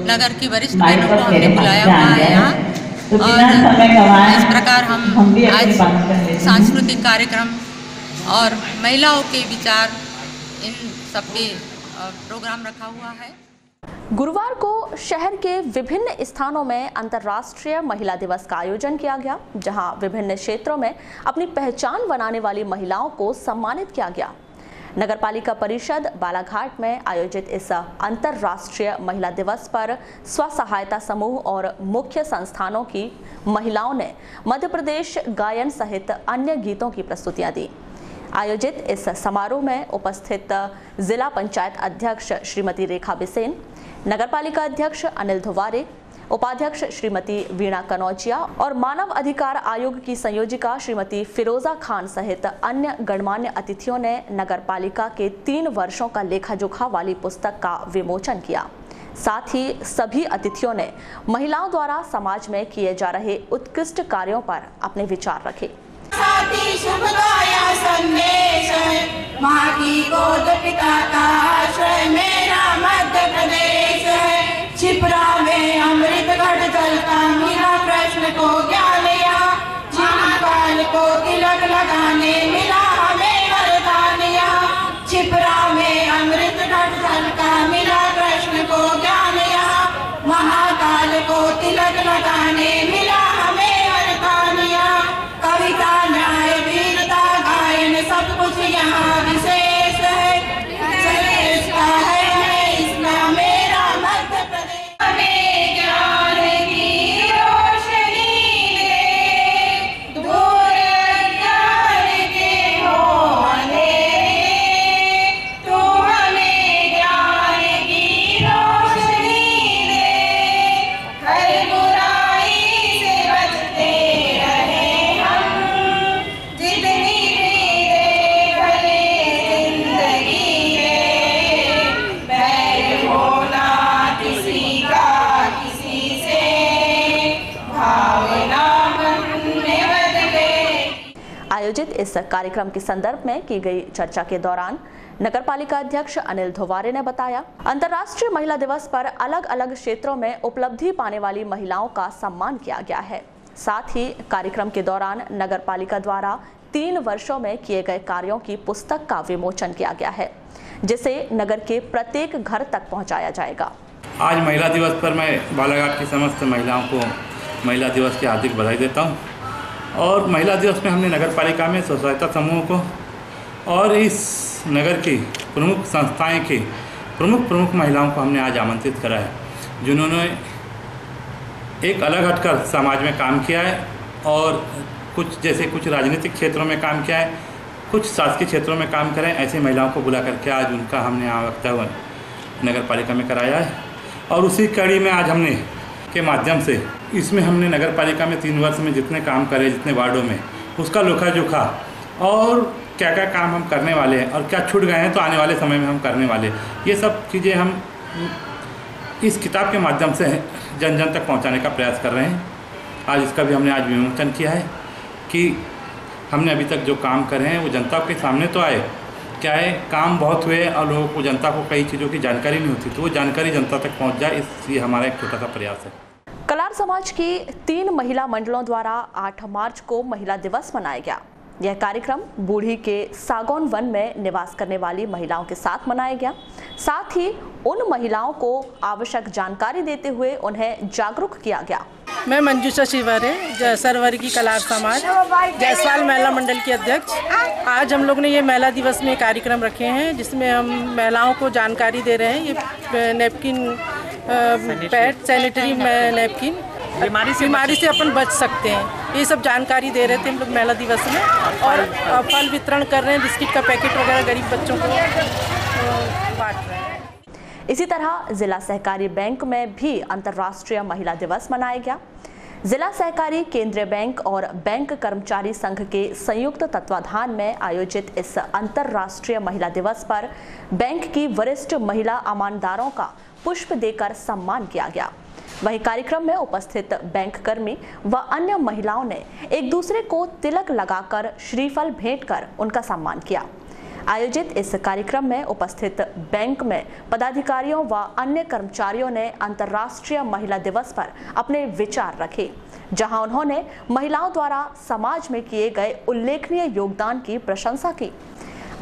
नगर की वरिष्ठ बहनों को हमने बुलाया हुआ है यहाँ। और इस प्रकार हम आज सांस्कृतिक कार्यक्रम और महिलाओं के विचार, इन सब पे प्रोग्राम रखा हुआ है। गुरुवार को शहर के विभिन्न स्थानों में अंतर्राष्ट्रीय महिला दिवस का आयोजन किया गया, जहां विभिन्न क्षेत्रों में अपनी पहचान बनाने वाली महिलाओं को सम्मानित किया गया। नगरपालिका परिषद बालाघाट में आयोजित इस अंतर्राष्ट्रीय महिला दिवस पर स्व सहायता समूह और मुख्य संस्थानों की महिलाओं ने मध्य प्रदेश गायन सहित अन्य गीतों की प्रस्तुतियां दी। आयोजित इस समारोह में उपस्थित जिला पंचायत अध्यक्ष श्रीमती रेखा बिसेन, नगरपालिका अध्यक्ष अनिल धुवारे, उपाध्यक्ष श्रीमती वीणा कनौजिया और मानव अधिकार आयोग की संयोजिका श्रीमती फिरोजा खान सहित अन्य गणमान्य अतिथियों ने नगरपालिका के 3 वर्षों का लेखा जोखा वाली पुस्तक का विमोचन किया। साथ ही सभी अतिथियों ने महिलाओं द्वारा समाज में किए जा रहे उत्कृष्ट कार्यों पर अपने विचार रखे। संदेश है, माँ की गोद पिता का आश्रय मेरा मध्य प्रदेश है। छिपरा में अमृत घट जलता मिला, प्रश्न को ज्ञान या महाकाल को तिलक लगाने मिला हमें वरदान यहाँ। छिपरा में अमृत घट झलका मिला कृष्ण को ज्ञान यहाँ। महाकाल को तिलक लगाने मिला हमें वरदान यहाँ। कविता न्याय वीरता गायन सब कुछ यहाँ विशेष है। श्रेष्ठ है इस्लाम मेरा मध्य प्रदेश। हमें ज्ञान की रोशनी दे, दूर ज्ञान के हो अंधेरे। तू हमें ज्ञान की रोशनी दे, हर बुराई से बचते रहे हम। जितनी भी दे भले जिंदगी में, बैर होना किसी का किसी से, भावना मन में बदले। आयोजित इस कार्यक्रम के संदर्भ में की गई चर्चा के दौरान नगरपालिका अध्यक्ष अनिल धोवारे ने बताया, अंतर्राष्ट्रीय महिला दिवस पर अलग अलग क्षेत्रों में उपलब्धि पाने वाली महिलाओं का सम्मान किया गया है। साथ ही कार्यक्रम के दौरान नगरपालिका द्वारा 3 वर्षों में किए गए कार्यों की पुस्तक का विमोचन किया गया है, जिसे नगर के प्रत्येक घर तक पहुंचाया जाएगा। आज महिला दिवस पर मैं बालाघाट की समस्त महिलाओं को महिला दिवस की हार्दिक बधाई देता हूं। और महिला दिवस में हमने नगर पालिका में स्व सहायता समूह को और इस नगर की प्रमुख संस्थाएं की प्रमुख महिलाओं को हमने आज आमंत्रित करा है, जिन्होंने एक अलग हटकर समाज में काम किया है और कुछ राजनीतिक क्षेत्रों में काम किया है, कुछ शासकीय क्षेत्रों में काम करें, ऐसी महिलाओं को बुला करके आज उनका हमने यहाँ वक्तव्य नगर पालिका में कराया है। और उसी कड़ी में आज हमने के माध्यम से इसमें हमने नगर पालिका में 3 वर्ष में जितने काम करे, जितने वार्डों में, उसका लेखा जोखा और क्या क्या काम हम करने वाले हैं और क्या छूट गए हैं तो आने वाले समय में हम करने वाले, ये सब चीज़ें हम इस किताब के माध्यम से जन जन तक पहुंचाने का प्रयास कर रहे हैं। आज इसका भी हमने आज विमोचन किया है कि हमने अभी तक जो काम करे हैं वो जनता के सामने तो आए, क्या है काम बहुत हुए और लोगों को, जनता को कई चीज़ों की जानकारी नहीं होती, तो वो जानकारी जनता तक पहुंच जाए, इसलिए हमारा एक छोटा सा प्रयास है। कलार समाज की 3 महिला मंडलों द्वारा 8 मार्च को महिला दिवस मनाया गया। यह कार्यक्रम बूढ़ी के सागौन वन में निवास करने वाली महिलाओं के साथ मनाया गया। साथ ही उन महिलाओं को आवश्यक जानकारी देते हुए उन्हें जागरूक किया गया। मैं मंजूषा शिवारे, सरवर्गी कलार समाज जयसवाल महिला मंडल की अध्यक्ष। आज हम लोग ने ये महिला दिवस में कार्यक्रम रखे हैं, जिसमें हम महिलाओं को जानकारी दे रहे हैं। ये नैपकिन, पैड, सैनिटरी नैपकिन, बीमारी से अपन बच सकते हैं, ये सब जानकारी दे रहे थे हम लोग महिला दिवस में। और फल वितरण कर रहे हैं, बिस्किट का पैकेट वगैरह गरीब बच्चों को बांट रहे हैं। इसी तरह जिला सहकारी बैंक में भी अंतर्राष्ट्रीय महिला दिवस मनाया गया। जिला सहकारी केंद्रीय बैंक और बैंक कर्मचारी संघ के संयुक्त तत्वाधान में आयोजित इस अंतर्राष्ट्रीय महिला दिवस पर बैंक की वरिष्ठ महिला ईमानदारों का पुष्प देकर सम्मान किया गया। वहीं कार्यक्रम में उपस्थित बैंक कर्मी व अन्य महिलाओं ने एक दूसरे को तिलक लगाकर श्रीफल भेंट कर उनका सम्मान किया। आयोजित इस कार्यक्रम में उपस्थित बैंक में पदाधिकारियों व अन्य कर्मचारियों ने अंतर्राष्ट्रीय महिला दिवस पर अपने विचार रखे, जहां उन्होंने महिलाओं द्वारा समाज में किए गए उल्लेखनीय योगदान की प्रशंसा की।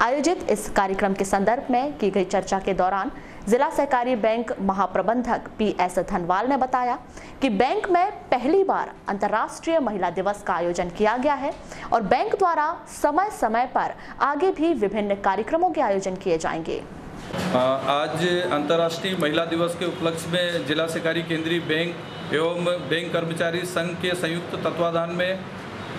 आयोजित इस कार्यक्रम के संदर्भ में की गई चर्चा के दौरान जिला सहकारी बैंक महाप्रबंधक PS धनवाल ने बताया कि बैंक में पहली बार अंतर्राष्ट्रीय महिला दिवस का आयोजन किया गया है और बैंक द्वारा समय समय पर आगे भी विभिन्न कार्यक्रमों के आयोजन किए जाएंगे। आज अंतर्राष्ट्रीय महिला दिवस के उपलक्ष्य में जिला सहकारी केंद्रीय बैंक एवं बैंक कर्मचारी संघ के संयुक्त तत्वाधान में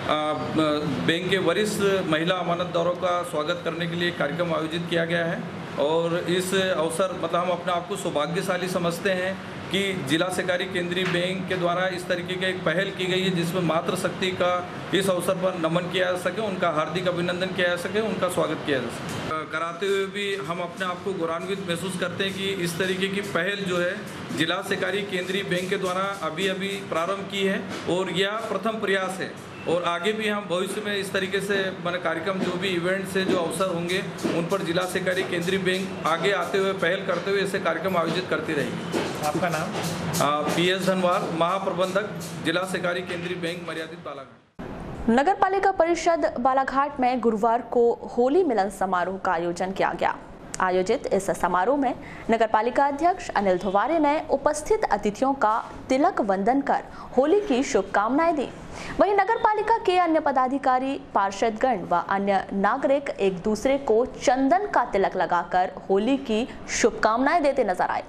बैंक के वरिष्ठ महिला अमानतदारों का स्वागत करने के लिए कार्यक्रम आयोजित किया गया है। और इस अवसर मतलब हम अपने आप को सौभाग्यशाली समझते हैं कि जिला सहकारी केंद्रीय बैंक के द्वारा इस तरीके की एक पहल की गई है, जिसमें मातृशक्ति का इस अवसर पर नमन किया जा सके, उनका हार्दिक अभिनंदन किया जा सके, उनका स्वागत किया जा सके। कराते हुए भी हम अपने आप को गौरवान्वित महसूस करते हैं कि इस तरीके की पहल जो है जिला सहकारी केंद्रीय बैंक के द्वारा अभी प्रारंभ की है और यह प्रथम प्रयास है। और आगे भी हम भविष्य में इस तरीके से मैंने कार्यक्रम जो भी इवेंट से जो अवसर होंगे उन पर जिला सहकारी केंद्रीय बैंक आगे आते हुए पहल करते हुए ऐसे कार्यक्रम आयोजित करती रहेगी। आपका नाम? PS धनवाल, महाप्रबंधक जिला सहकारी केंद्रीय बैंक मर्यादित बालाघाट। नगरपालिका परिषद बालाघाट में गुरुवार को होली मिलन समारोह का आयोजन किया गया। आयोजित इस समारोह में नगरपालिका अध्यक्ष अनिल धुवारे ने उपस्थित अतिथियों का तिलक वंदन कर होली की शुभकामनाएं दी। वहीं नगरपालिका के अन्य पदाधिकारी, पार्षदगण व अन्य नागरिक एक दूसरे को चंदन का तिलक लगाकर होली की शुभकामनाएं देते नजर आए।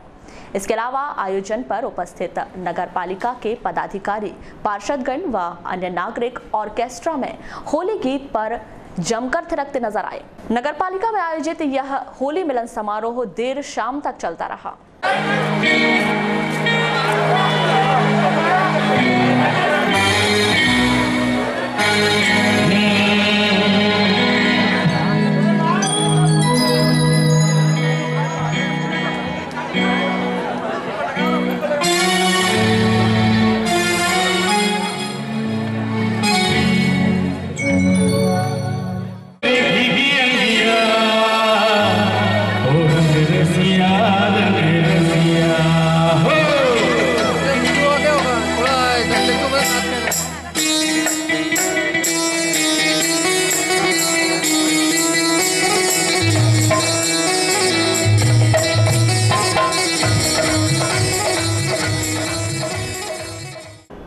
इसके अलावा आयोजन पर उपस्थित नगरपालिका के पदाधिकारी, पार्षदगण व अन्य नागरिक ऑर्केस्ट्रा में होली गीत पर जमकर थिरकते नजर आए। नगरपालिका में आयोजित यह होली मिलन समारोह देर शाम तक चलता रहा।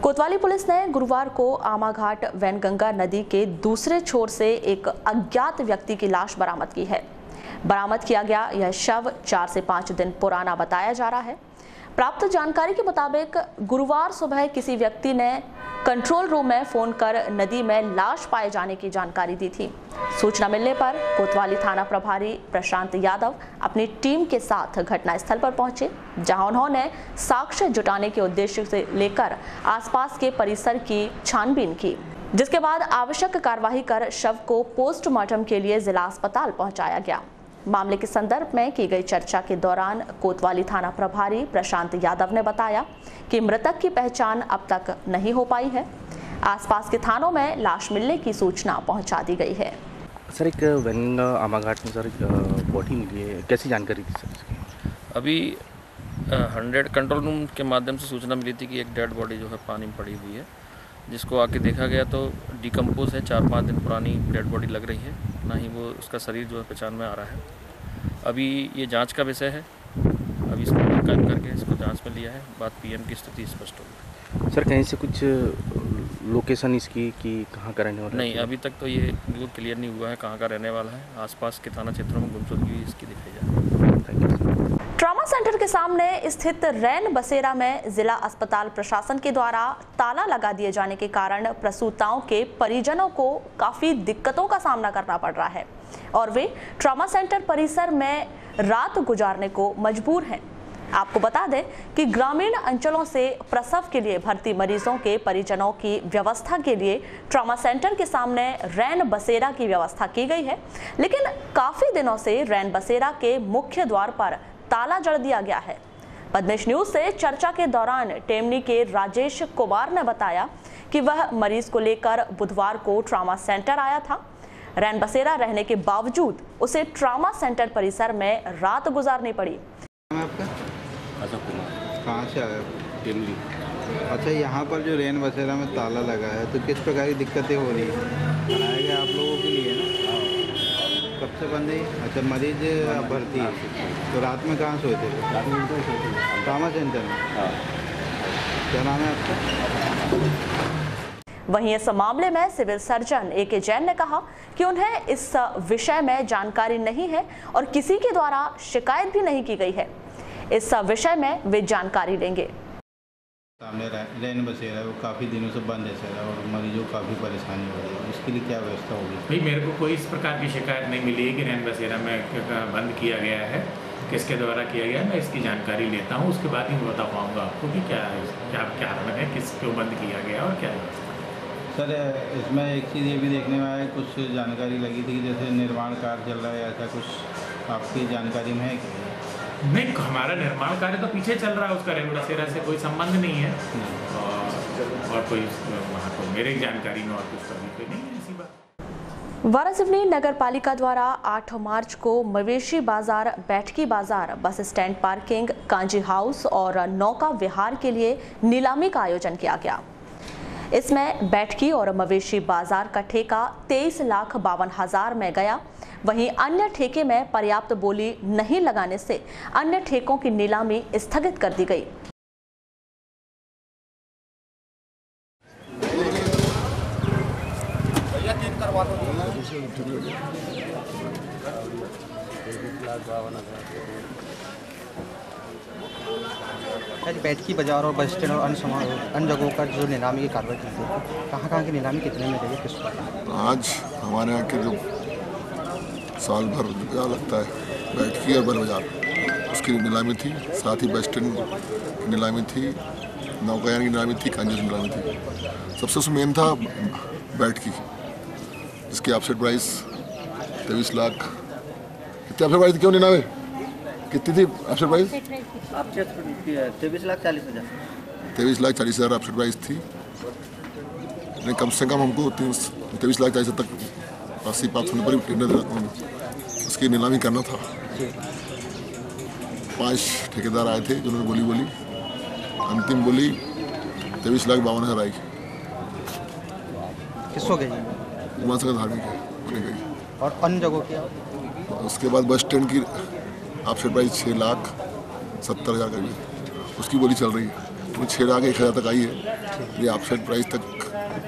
कोतवाली पुलिस ने गुरुवार को आमाघाट वैनगंगा नदी के दूसरे छोर से एक अज्ञात व्यक्ति की लाश बरामद की है। बरामद किया गया यह शव 4 से 5 दिन पुराना बताया जा रहा है। प्राप्त जानकारी के मुताबिक गुरुवार सुबह किसी व्यक्ति ने कंट्रोल रूम में फोन कर नदी में लाश पाए जाने की जानकारी दी थी। सूचना मिलने पर कोतवाली थाना प्रभारी प्रशांत यादव अपनी टीम के साथ घटनास्थल पर पहुंचे, जहां उन्होंने साक्ष्य जुटाने के उद्देश्य से लेकर आसपास के परिसर की छानबीन की, जिसके बाद आवश्यक कार्यवाही कर शव को पोस्टमार्टम के लिए जिला अस्पताल पहुंचाया गया। मामले के संदर्भ में की गई चर्चा के दौरान कोतवाली थाना प्रभारी प्रशांत यादव ने बताया कि मृतक की पहचान अब तक नहीं हो पाई है। आसपास के थानों में लाश मिलने की सूचना पहुंचा दी गई है। सर, एक वैनगंगा आमाघाट में सर बॉडी मिली है, कैसी जानकारी थी सर इसकी? अभी 100 कंट्रोल रूम के माध्यम से सूचना मिली थी कि एक डेड बॉडी जो है पानी में पड़ी हुई है, जिसको आके देखा गया तो डिकम्पोज है, 4-5 दिन पुरानी डेड बॉडी लग रही है, ना ही वो उसका शरीर जो है पहचान में आ रहा है। अभी ये जांच का विषय है, अभी इसको कायम करके इसको जांच में लिया है, बाद पीएम की स्थिति स्पष्ट होगी। सर, कहीं से कुछ लोकेशन इसकी कि कहाँ का रहने वाला? नहीं, अभी तक तो ये बिल्कुल क्लियर नहीं हुआ है कहाँ का रहने वाला है। आसपास के थाना क्षेत्रों में गुमशुदगी इसकी दिखाई जा रही है। ट्रॉमा सेंटर के सामने स्थित रैन बसेरा में जिला अस्पताल प्रशासन के द्वारा ताला लगा दिए जाने के कारण प्रसूताओं के परिजनों को काफी दिक्कतों का सामना करना पड़ रहा है और वे ट्रॉमा सेंटर परिसर में रात गुजारने को मजबूर हैं। आपको बता दें कि ग्रामीण अंचलों से प्रसव के लिए भर्ती मरीजों के परिजनों की व्यवस्था के लिए ट्रॉमा सेंटर के सामने रैन बसेरा की व्यवस्था की गई है, लेकिन काफी दिनों से रैन बसेरा के मुख्य द्वार पर ताला जड़ दिया गया है। पद्मेश न्यूज से चर्चा के दौरान टेमनी के राजेश कुमार ने बताया कि वह मरीज को लेकर बुधवार को ट्रॉमा सेंटर आया था। रैन बसेरा रहने के बावजूद उसे ट्रॉमा सेंटर परिसर में रात गुजारनी पड़ी। कहाँ से आया? दिल्ली। अच्छा, यहाँ पर जो रैन बसेरा में ताला लगा है तो किस प्रकार की दिक्कतें हो रही है? बनाया गया आप लोगों के लिए ना? कब से बंद है? अच्छा, मरीज भर्ती है तो रात में कहाँ सोते थे? ट्रॉमा सेंटर में। क्या नाम है आपका? वहीं इस मामले में सिविल सर्जन ए.के. जैन ने कहा कि उन्हें इस विषय में जानकारी नहीं है और किसी के द्वारा शिकायत भी नहीं की गई है। इस विषय में वे जानकारी लेंगे। सामने रैन बसेरा वो काफ़ी दिनों से बंद है सर और मरीजों को काफ़ी परेशानी हो रही है, उसके लिए क्या व्यवस्था होगी? भाई, मेरे को कोई इस प्रकार की शिकायत नहीं मिली है कि रैन बसेरा में बंद किया गया है, किसके द्वारा किया गया। मैं इसकी जानकारी लेता हूँ, उसके बाद ही मैं बता पाऊँगा आपको कि क्या कारण है, किस क्यों बंद किया गया और क्या है। सर, इसमें एक चीज़ ये भी देखने में आया, कुछ जानकारी लगी थी कि जैसे निर्माण कार्य चल रहा है, ऐसा कुछ आपकी जानकारी में है क्या? नहीं, हमारा निर्माण कार्य तो पीछे चल रहा है, उसका रैन बसेरा से कोई संबंध नहीं है और कोई वहाँ तो मेरी जानकारी में और कुछ कोई नहीं है ऐसी बात। वारासिवनी नगर पालिका द्वारा 8 मार्च को मवेशी बाजार, बैठकी बाजार, bus stand parking, kanji house और नौका विहार के लिए नीलामी का आयोजन किया गया। इसमें बैठकी और मवेशी बाजार का ठेका 23,52,000 में गया। वहीं अन्य ठेके में पर्याप्त बोली नहीं लगाने से अन्य ठेकों की नीलामी स्थगित कर दी गई। बैठकी बाजार और बस स्टैंड और अन्य जगहों पर जो नीलामी की कार्रवाई की थी, कहाँ की नीलामी कितने में गई, किस पर? आज हमारे यहाँ के जो साल भर क्या लगता है बैठकी और बल बाजार उसकी नीलामी थी, साथ ही बस स्टैंड की नीलामी थी, नौकायान की नीलामी थी, कांजूस की नीलामी थी। सबसे मेन था बैठकी, जिसकी ऑफसेट प्राइस 23 लाख। कितनी ऑफसेट प्राइस क्यों नीलामी कितनी थी ऑफसेट प्राइस? 23,40,000। 23,40,000 ऑफसेट प्राइस थी। लेकिन कम से कम हमको 23,40,000 तक 80 पास होने पर भी टेंडर उसकी नीलामी करना था। 5 ठेकेदार आए थे जिन्होंने बोली अंतिम बोली 23,52,000 आई। किसको गई? उमा संघ धार्मिक गई। और अन्य जगहों की? उसके बाद बस स्टैंड की ऑफसेट प्राइस 6,70,000 का भी उसकी बोली चल रही है। तो 6 लाख 1,000 तक आई है। ये ऑफसेट प्राइस तक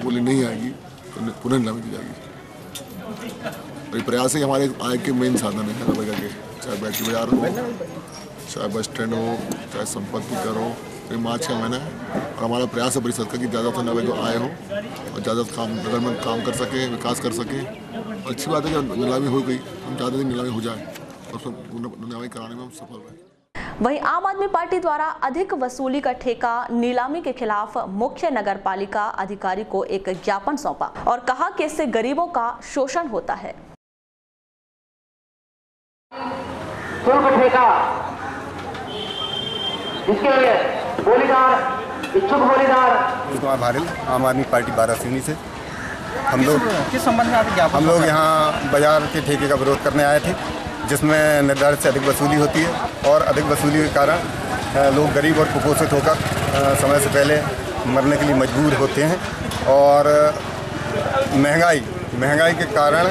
बोली नहीं आएगी तो पुनः नीलामी की जाएगी। प्रयास है हमारे आय के मेन साधन है नगर के, चाहे बैटरी बाजार हो, चाहे बस स्टैंड हो, चाहे संपत्ति कर हो। तो मार्च का महीना है और हमारा प्रयास है परिषद का कि ज़्यादा से नगर को आय हो और ज़्यादा काम नगर में काम कर सके, विकास कर सके। और अच्छी बात है कि नीलामी हो गई, हम चाहते हैं नीलामी हो जाए और उसमें नीलामी कराने में हम सफल रहे। वहीं आम आदमी पार्टी द्वारा अधिक वसूली का ठेका नीलामी के खिलाफ मुख्य नगर पालिका अधिकारी को एक ज्ञापन सौंपा और कहा कि इससे गरीबों का शोषण होता है। शुल्क ठेका जिसके बोलीदार इच्छुक बोलीदार कुमार भारिल, आम आदमी पार्टी वाराणसी से। हम लोग किस संबंध में आते? हम लोग यहाँ बाजार के ठेके का विरोध करने आए थे, जिसमें निर्धारित से अधिक वसूली होती है और अधिक वसूली के कारण लोग गरीब और कुपोषित होकर समय से पहले मरने के लिए मजबूर होते हैं। और महंगाई के कारण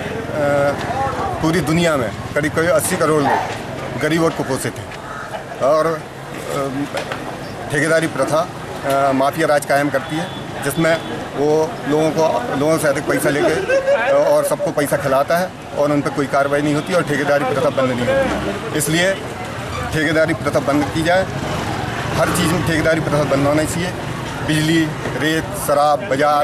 पूरी दुनिया में करीब 80 करोड़ लोग गरीब और कुपोषित हैं। और ठेकेदारी प्रथा माफिया राज कायम करती है, जिसमें वो लोगों से अधिक पैसा लेके और सबको पैसा खिलाता है और उन पर कोई कार्रवाई नहीं होती और ठेकेदारी प्रथा बंद नहीं होती। इसलिए ठेकेदारी प्रथा बंद की जाए। हर चीज़ में ठेकेदारी प्रथा बंद होना चाहिए। बिजली, रेत, शराब, बाजार,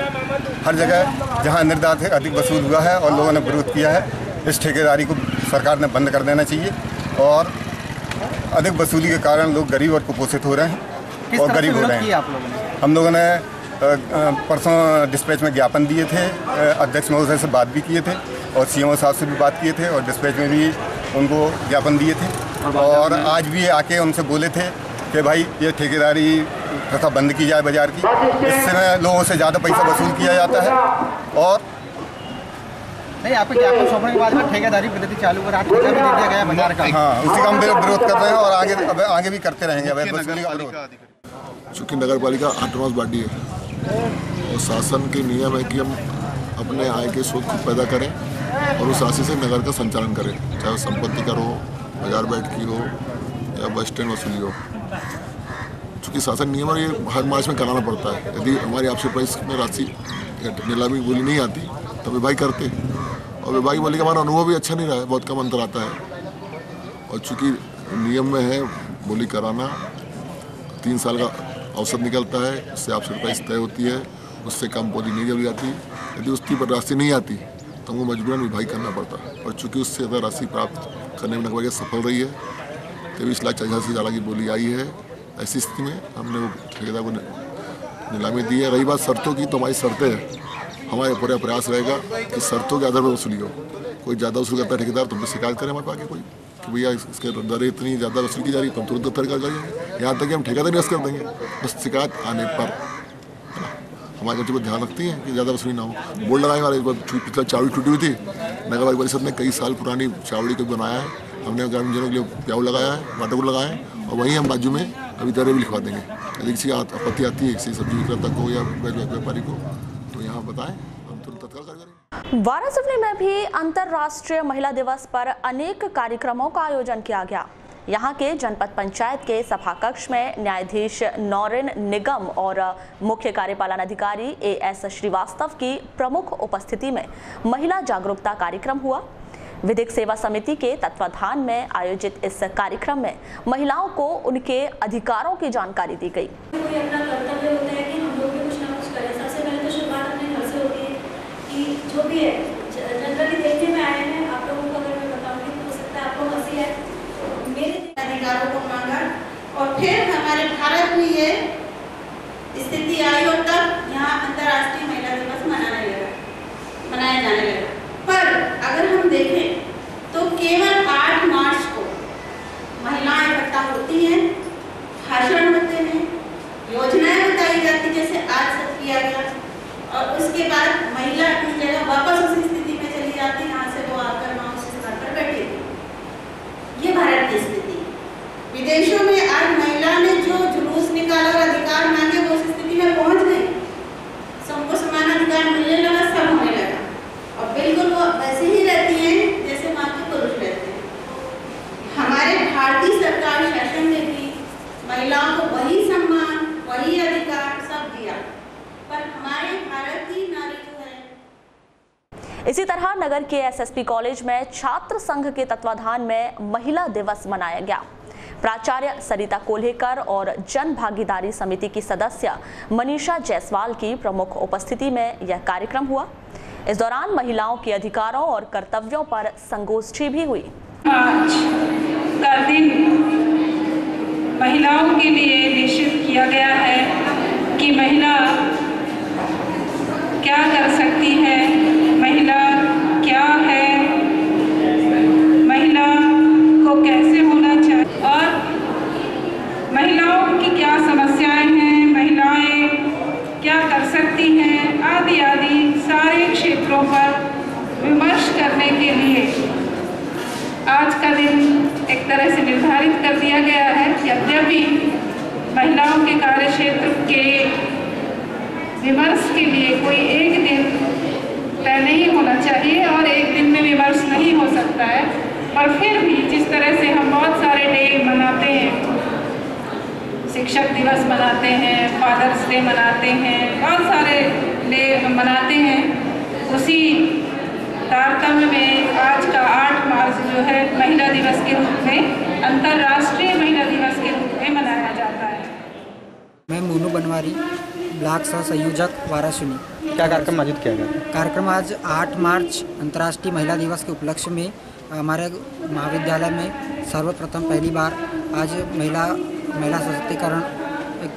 हर जगह जहाँ निर्धारित है अधिक वसूल हुआ है और लोगों ने विरोध किया है, इस ठेकेदारी को सरकार ने बंद कर देना चाहिए। और अधिक वसूली के कारण लोग गरीब और कुपोषित हो रहे हैं और गरीब हो रहे हैं। हम लोगों ने परसों डिस्पैच में ज्ञापन दिए थे, अध्यक्ष महोदय से बात भी किए थे और सीएमओ साहब से भी बात किए थे और डिस्पैच में भी उनको ज्ञापन दिए थे। और आज भी आके उनसे बोले थे कि भाई ये ठेकेदारी प्रथा बंद की जाए बाजार की, इससे लोगों से ज़्यादा पैसा वसूल किया जाता है। और नहीं, आपको ज्ञापन सौंपने के बाद में ठेकेदारी पद्धति चालू कर ठेका भी दे दिया गया बाजार का। हाँ, उसी का हम विरोध कर रहे हैं और आगे भी करते रहेंगे अवैध वसूली का विरोध। चूँकि नगर पालिका ऑटोनॉमस बॉडी है और शासन के नियम है कि हम अपने आय के स्रोत को पैदा करें और उस राशि से नगर का संचालन करें, चाहे संपत्ति कर हो, बाजार बैठकी हो या बस स्टैंड वसूली हो। चूँकि शासन नियम है, ये हर मार्च में कराना पड़ता है। यदि हमारी ऑफसेट प्राइस में राशि नीलामी बोली नहीं आती तो विभाग करते, और विभाग बोली का हमारा अनुभव भी अच्छा नहीं रहा है, बहुत कम अंतर आता है। और चूँकि नियम में है बोली कराना, 3 साल का औसत निकलता है, इससे ऑफसेट प्राइस तय होती है, उससे कम बोली नहीं जल्दी आती। यदि उसकी पर राशि नहीं आती तो हमको मजबूरन विभाग करना पड़ता है। और चूँकि उससे ज़्यादा राशि प्राप्त करने में नगर पालिका सफल रही है, 23,40,000 से ज़्यादा की बोली आई है। ऐसी स्थिति में हमने वो ठेकेदार को नीलामी दी है। रही बात शर्तों की, तो हमारी शर्तें हैं, हमारे पूरा प्रयास रहेगा कि शर्तों के आधार पर वसूली हो। कोई ज़्यादा वसूल करता है ठेकेदार तो हमसे शिकायत करें हमारे पास कोई कि भैया इसके दर इतनी ज़्यादा वसूल की जा रही है, तो हम तुरंत दफ्तर कर जाएंगे। यहाँ तक कि हम ठेकेदार निरस्त कर देंगे, बस शिकायत आने पर। हमारे बच्चों को ध्यान रखती है कि ज़्यादा वसूली ना हो। बोर्ड लगाएंगे वाले, पिछला चावड़ी टूटी हुई थी, नगर पालिका परिषद ने कई साल पुरानी चावड़ी को बनाया है। हमने ग्रामीणजनों के लिए प्याऊ लगाया है, वाटर लगाया है, और वहीं हम बाजू में अभी दरें भी लिखवा देंगे। यदि किसी आपत्ति आती है किसी सब्जी विक्रेता को या व्यापारी को तो यहाँ बताएं, हम तुरंत तत्काल कार्य करेंगे। वारासिवनी में भी अंतर्राष्ट्रीय महिला दिवस पर अनेक कार्यक्रमों का आयोजन किया गया। यहाँ के जनपद पंचायत के सभाकक्ष में न्यायाधीश नौरिन निगम और मुख्य कार्यपालन अधिकारी AS श्रीवास्तव की प्रमुख उपस्थिति में महिला जागरूकता कार्यक्रम हुआ। विधिक सेवा समिति के तत्वाधान में आयोजित इस कार्यक्रम में महिलाओं को उनके अधिकारों की जानकारी दी गई। कोई अपना कर्तव्य होता है कि हम लोग भी कुछ ना कुछ करें। सबसे पहले तो शुरुआत अपने घर से होती है कि जो भी है जनरली देखने में आए हैं। आप लोगों को अगर मैं बताऊंगी तो हो सकता है आपको हंसी है। मेरे अधिकारों को मांगा और फिर हमारे भारत में ये स्थिति आई और तब यहाँ अंतर्राष्ट्रीय महिला दिवस मनाया जाने लगा। पर अगर हम देखें तो केवल 8 मार्च को महिलाएं इकट्ठा होती हैं, भाषण होते हैं, योजनाएं बताई जाती जैसे आज सब किया गया और उसके बाद महिला अपनी जगह वापस उसी स्थिति में चली जाती जहाँ से वो आकर वहाँ उस स्थान पर बैठी थी। ये भारत की स्थिति। विदेशों में आज महिला ने जो जुलूस निकाला और अधिकार मांगे वो उस स्थिति में पहुंच गई। सबको समान अधिकार मिलने लगा, सब होने लगा और बिल्कुल वो वैसे ही रहती हैं जैसे वहाँ के पुरुष रहते हैं। हमारे भारतीय सरकार शासन में भी महिलाओं को वही सम्मान, वही अधिकार सब दिया, पर हमारे भारत की नारी जो है। इसी तरह नगर के SSP कॉलेज में छात्र संघ के तत्वाधान में महिला दिवस मनाया गया। प्राचार्य सरिता कोल्हेकर और जन भागीदारी समिति की सदस्य मनीषा जायसवाल की प्रमुख उपस्थिति में यह कार्यक्रम हुआ। इस दौरान महिलाओं के अधिकारों और कर्तव्यों पर संगोष्ठी भी हुई। आज का दिन महिलाओं के लिए निश्चित किया गया है कि महिला क्या कर सकती है, महिला क्या है, महिला को कैसे होना चाहिए और महिलाओं की क्या समस्याएं हैं, महिलाएं क्या कर सकती हैं आदि आदि सारे क्षेत्रों पर विमर्श करने के लिए आज का दिन एक तरह से निर्धारित कर दिया गया है। यद्यपि महिलाओं के कार्य क्षेत्र के विमर्श के लिए कोई एक दिन तय नहीं होना चाहिए और एक दिन में विमर्श नहीं हो सकता है, पर फिर भी जिस तरह से हम बहुत सारे डे मनाते हैं, शिक्षक दिवस मनाते हैं, फादर्स डे मनाते हैं, बहुत सारे डे मनाते हैं, उसी तारतम्य में आज का 8 मार्च जो है महिला दिवस के रूप में, अंतर्राष्ट्रीय महिला दिवस के रूप में मनाया जाता है। मैं मोनू बनवारी, ब्लॉक सह संयोजक वारासिवनी। क्या कार्यक्रम आयोजित किया गया? कार्यक्रम आज 8 मार्च अंतर्राष्ट्रीय महिला दिवस के उपलक्ष्य में हमारे महाविद्यालय में सर्वप्रथम पहली बार आज महिला सशक्तिकरण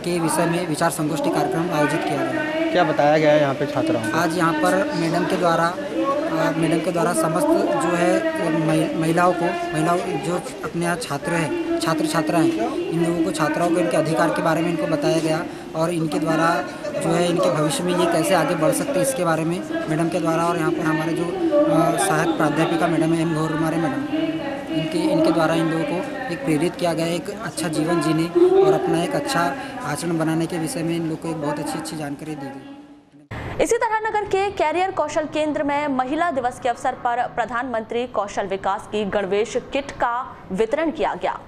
के विषय में विचार संगोष्ठी कार्यक्रम आयोजित किया गया। क्या बताया गया है यहाँ पे छात्राओं को? आज यहाँ पर मैडम के द्वारा समस्त जो है महिलाओं जो अपने यहाँ छात्र छात्राएं इन लोगों को छात्राओं को इनके अधिकार के बारे में इनको बताया गया और इनके द्वारा जो है इनके भविष्य में ये कैसे आगे बढ़ सकते हैं इसके बारे में मैडम के द्वारा और यहाँ पर हमारे जो सहायक प्राध्यापिका मैडम है M. गौरमारे मैडम इनके द्वारा इन लोगों को एक प्रेरित किया गया, एक अच्छा जीवन जीने और अपना एक अच्छा आचरण बनाने के विषय में इन लोगों को एक बहुत अच्छी जानकारी दी गई। इसी तरह नगर के कैरियर कौशल केंद्र में महिला दिवस के अवसर पर प्रधानमंत्री कौशल विकास की गणवेश किट का वितरण किया गया।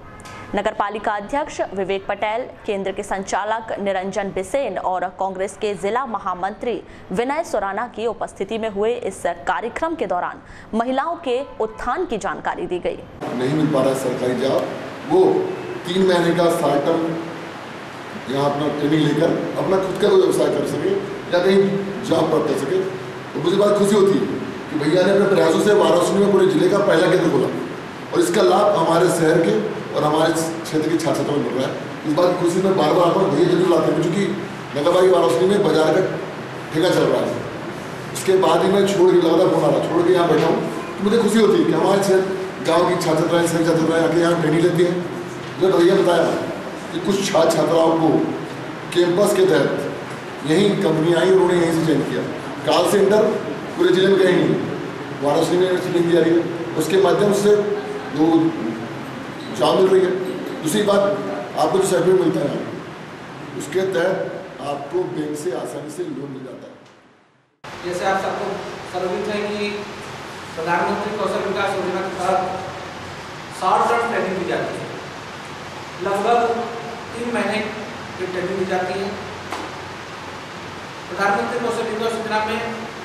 नगर पालिका अध्यक्ष विवेक पटेल, केंद्र के संचालक निरंजन बिसेन और कांग्रेस के जिला महामंत्री विनय सुराना की उपस्थिति में हुए इस कार्यक्रम के दौरान महिलाओं के उत्थान की जानकारी दी गई। नहीं मिल पा रहा सरकारी जॉब, वो 3 महीने का स्टार्टअप यहाँ अपना ट्रेनिंग लेकर अपना खुद का कोई व्यवसाय कर सके या कहीं जॉब पर कर सके, तो मुझे बात खुशी होती है कि भैया ने अपने प्रयासों से वाराणसी में पूरे जिले का पहला केंद्र खोला और इसका लाभ हमारे शहर के और हमारे क्षेत्र के छात्र छात्राओं को मिल रहा है। इस बात की खुशी में बार बार आता हूँ, भैया जरूर लाते हैं क्योंकि नगरपालिका वाराणसी में बाजार का ठेका चल रहा है। उसके बाद ही मैं छोड़ के लगा फोन आ रहा, छोड़ के यहाँ बैठा हूँ तो मुझे खुशी होती है कि हमारे क्षेत्र गाँव की छात्र छात्राएं सही छात्राएं आके यहाँ ट्रेनिंग लेती हैं। जो भैया बताया कि कुछ छात्र छात्राओं को कैंपस के तहत यहीं कंपनी आई, उन्होंने यहीं से चयन किया। कॉल सेंटर पूरे जिले में कहीं नहीं, वाराणसी में ट्रेनिंग दी जा रही है, उसके माध्यम से वो जॉब मिल रही है। दूसरी बात, आपको जो सर्टिफिकेट मिलता है उसके तहत आपको बैंक से आसानी से लोन मिल जाता है। जैसे आप सबको सर्विस है कि प्रधानमंत्री कौशल विकास योजना के तहत शॉर्ट टर्म ट्रेनिंग दी जाती है, लगभग 3 महीने की ट्रेनिंग दी जाती है। प्रधानमंत्री कौशल विकास योजना में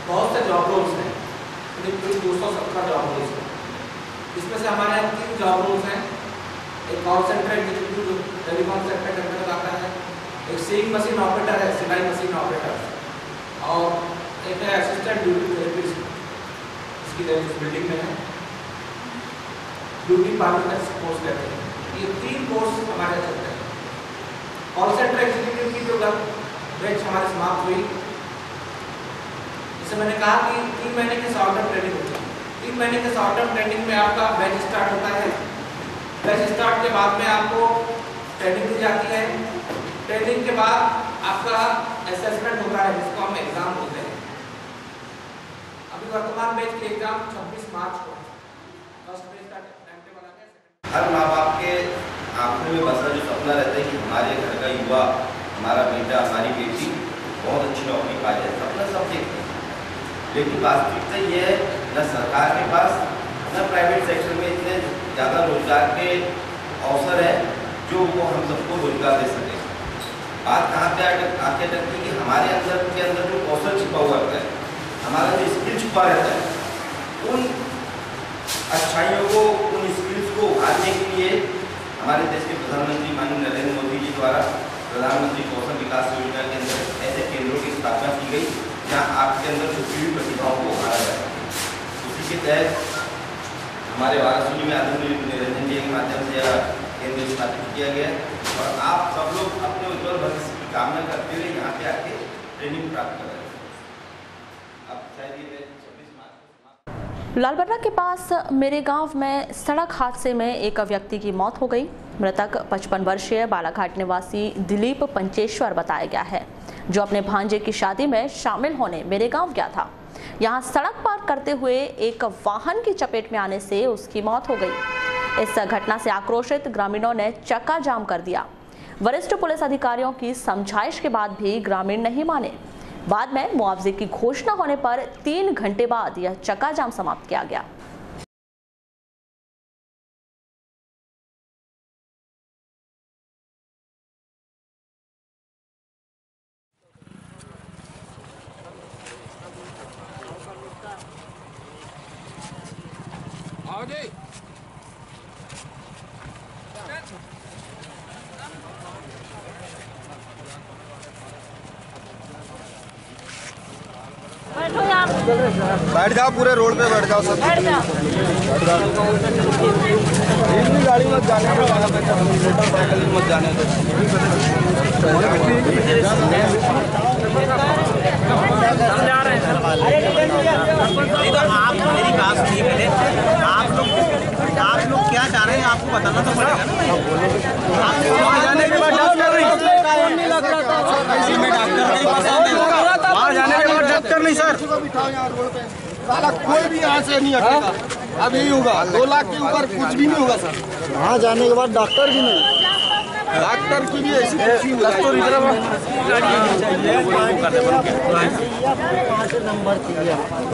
बहुत से जॉब रोल्स हैं, करीब 217 जॉब रोल्स हैं। इसमें से हमारे यहाँ 3 जॉब रोल्स हैं। एक call centre executive telecom sector के अंतर्गत आता है, एक सीइंग मशीन ऑपरेटर है, सिलाई मशीन ऑपरेटर, और एक है असिस्टेंट ड्यूटी थेरेपिस्ट, इसकी इस बिल्डिंग में है, ब्यूटी पार्लर का कोर्स करते हैं। ये 3 कोर्स हमारे यहाँ चलते हैं। कॉल सेंटर एग्जीक्यूटिव की जो बैच हमारी समाप्त हुई, जैसे मैंने कहा कि 3 महीने की शॉर्ट टर्म ट्रेनिंग होती है। 3 महीने के शॉर्ट टर्म ट्रेनिंग में आपका बैच स्टार्ट होता है। बैच स्टार्ट के बाद में आपको ट्रेनिंग दी जाती है। ट्रेनिंग के बाद आपका असेसमेंट होता है, जिसको हम एग्जाम बोलते हैं। अभी वर्तमान बैच के एग्जाम 26 मार्च को, फर्स्ट बैच का टाइम टेबल आ गया। हर माँ बाप के आंखों में बसा जो सपना रहता है कि हमारे घर का युवा, हमारा बेटा, हमारी बेटी बहुत अच्छी नौकरी पा जाए, सपना सब देखते हैं। लेकिन वास्तविकता ये है, न सरकार के पास न प्राइवेट सेक्टर में इतने ज़्यादा रोजगार के अवसर है जो वो हम सबको रोजगार दे सके। बात कहाँ पे आके अटकती है कि हमारे अंदर जो कौशल छिपा हुआ रहता है, हमारा जो स्किल छुपा रहता है, उन अच्छाइयों को, उन स्किल्स को उभारने के लिए हमारे देश के प्रधानमंत्री माननीय नरेंद्र मोदी जी द्वारा प्रधानमंत्री कौशल विकास योजना के अंदर ऐसे केंद्रों की स्थापना की गई जहाँ आपके अंदर छुपी हुई प्रतिभाओं को उभारा जाए। उसी के तहत हमारे वाराणसी में आदरणीय निरंजन जी के माध्यम से यह केंद्र स्थापित किया गया और आप सब लोग अपने उज्ज्वल भविष्य की कामना करते हुए यहाँ पे आके ट्रेनिंग प्राप्त कर रहे हैं। अब शायद ये 26 मार्च। लालबर्रा के पास मेरे गांव में सड़क हादसे में एक व्यक्ति की मौत हो गई। मृतक 55 वर्षीय बालाघाट निवासी दिलीप पंचेश्वर बताया गया है, जो अपने भांजे की शादी में शामिल होने मेरे गांव गया था। यहां सड़क पार करते हुए एक वाहन की चपेट में आने से उसकी मौत हो गई। इस घटना से आक्रोशित ग्रामीणों ने चक्का जाम कर दिया। वरिष्ठ पुलिस अधिकारियों की समझाइश के बाद भी ग्रामीण नहीं माने। बाद में मुआवजे की घोषणा होने पर 3 घंटे बाद यह चक्का जाम समाप्त किया गया। बैठ जाओ, पूरे रोड पे बैठ जाओ, सब बैठ जाओ। इतनी गाड़ी मत जाने दो, मोटरसाइकिल मत जाने दो। आप मेरी बात सुनिए पहले, आप लोग क्या चाह रहे हैं आपको बताना तो पड़ेगा ना। आप जाने के बाद डॉक्टर नहीं सर, साला कोई भी यहाँ से नहीं हटेगा। अब यही होगा, 2 लाख के ऊपर कुछ भी नहीं होगा सर। वहाँ जाने के बाद डॉक्टर भी नहीं, डॉक्टर की भी ऐसी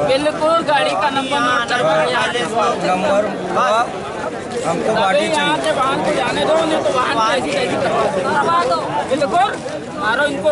बिल्कुल गाड़ी का नंबर हमको गाड़ी चाहिए। वाहन को जाने दो, नहीं तो वाहन करवा दो। बिल्कुल मारो इनको।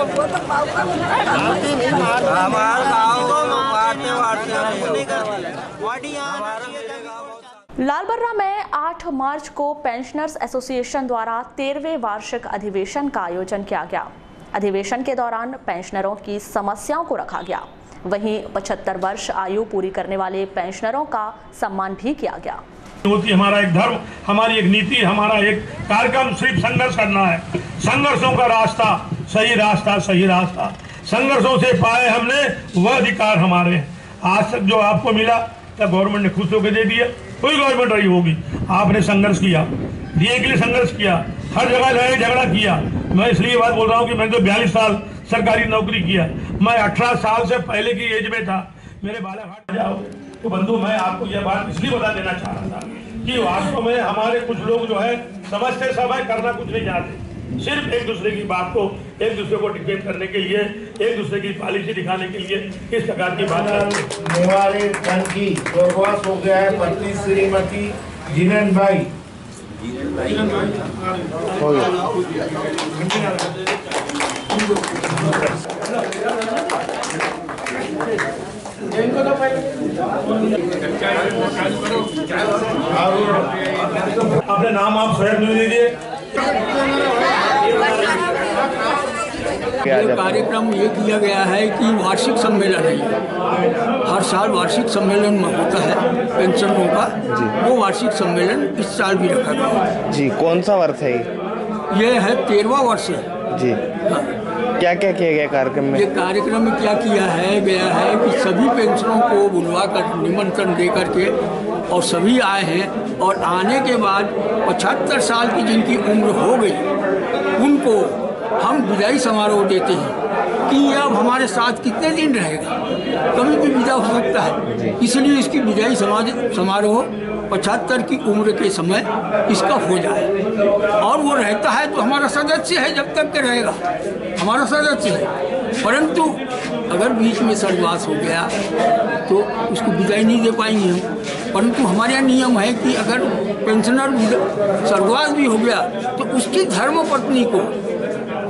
लालबर्रा में 8 मार्च को पेंशनर्स एसोसिएशन द्वारा 13वें वार्षिक अधिवेशन का आयोजन किया गया। अधिवेशन के दौरान पेंशनरों की समस्याओं को रखा गया। वहीं 75 वर्ष आयु पूरी करने वाले पेंशनरों का सम्मान भी किया गया। हमारा एक धर्म, हमारी एक नीति, हमारा एक कार्यक्रम सिर्फ संघर्ष करना है। संघर्षों का रास्ता, सही रास्ता, सही रास्ता। संघर्षों से पाए हमने वह अधिकार हमारे। आज तक जो आपको मिला क्या गवर्नमेंट ने खुश होकर दे दिया? कोई गवर्नमेंट रही होगी, आपने संघर्ष किया, दिए के लिए संघर्ष किया, हर जगह लड़ाई झगड़ा किया। मैं इसलिए बात बोल रहा हूँ कि मैंने तो 42 साल सरकारी नौकरी किया। मैं 18 साल से पहले की एज में था। मेरे बालाघाट जाओ तो बंधु, मैं आपको यह बात इसलिए बता देना चाह रहा था कि वास्तव में हमारे कुछ लोग जो है समझते सब है, करना कुछ नहीं चाहते। सिर्फ एक दूसरे की बात को, एक दूसरे को डिफेंड करने के लिए, एक दूसरे की पॉलिसी दिखाने के लिए इस प्रकार की बात करते हैं। मेवाड़े खंड की स्वर्गवास हो गया है पत्नी श्रीमती जिनन भाई हो गया। अपने नाम आप स्वयं ले लीजिए। कार्यक्रम ये किया गया है कि वार्षिक सम्मेलन है, हर साल वार्षिक सम्मेलन होता है पेंशनरों का, वो वार्षिक सम्मेलन इस साल भी रखा गया जी। कौन सा वर्ष है ये है 13वां वर्ष है जी। क्या क्या किया गया कार्यक्रम में? ये कार्यक्रम में क्या किया है गया है कि सभी पेंशनरों को बुलवा कर निमंत्रण दे करके और सभी आए हैं, और आने के बाद 75 साल की जिनकी उम्र हो गई उनको हम विदाई समारोह देते हैं कि ये अब हमारे साथ कितने दिन रहेगा, कभी भी विदा हो सकता है, इसलिए इसकी विदाई समारोह 75 की उम्र के समय इसका हो जाए। और वो रहता है तो हमारा सदस्य है, जब तक के रहेगा हमारा सदस्य है, परंतु अगर बीच में स्वर्गवास हो गया तो उसको विदाई नहीं दे पाएंगे हम। परंतु हमारे यहाँ नियम है कि अगर पेंशनर स्वर्गवास भी हो गया तो उसकी धर्मपत्नी को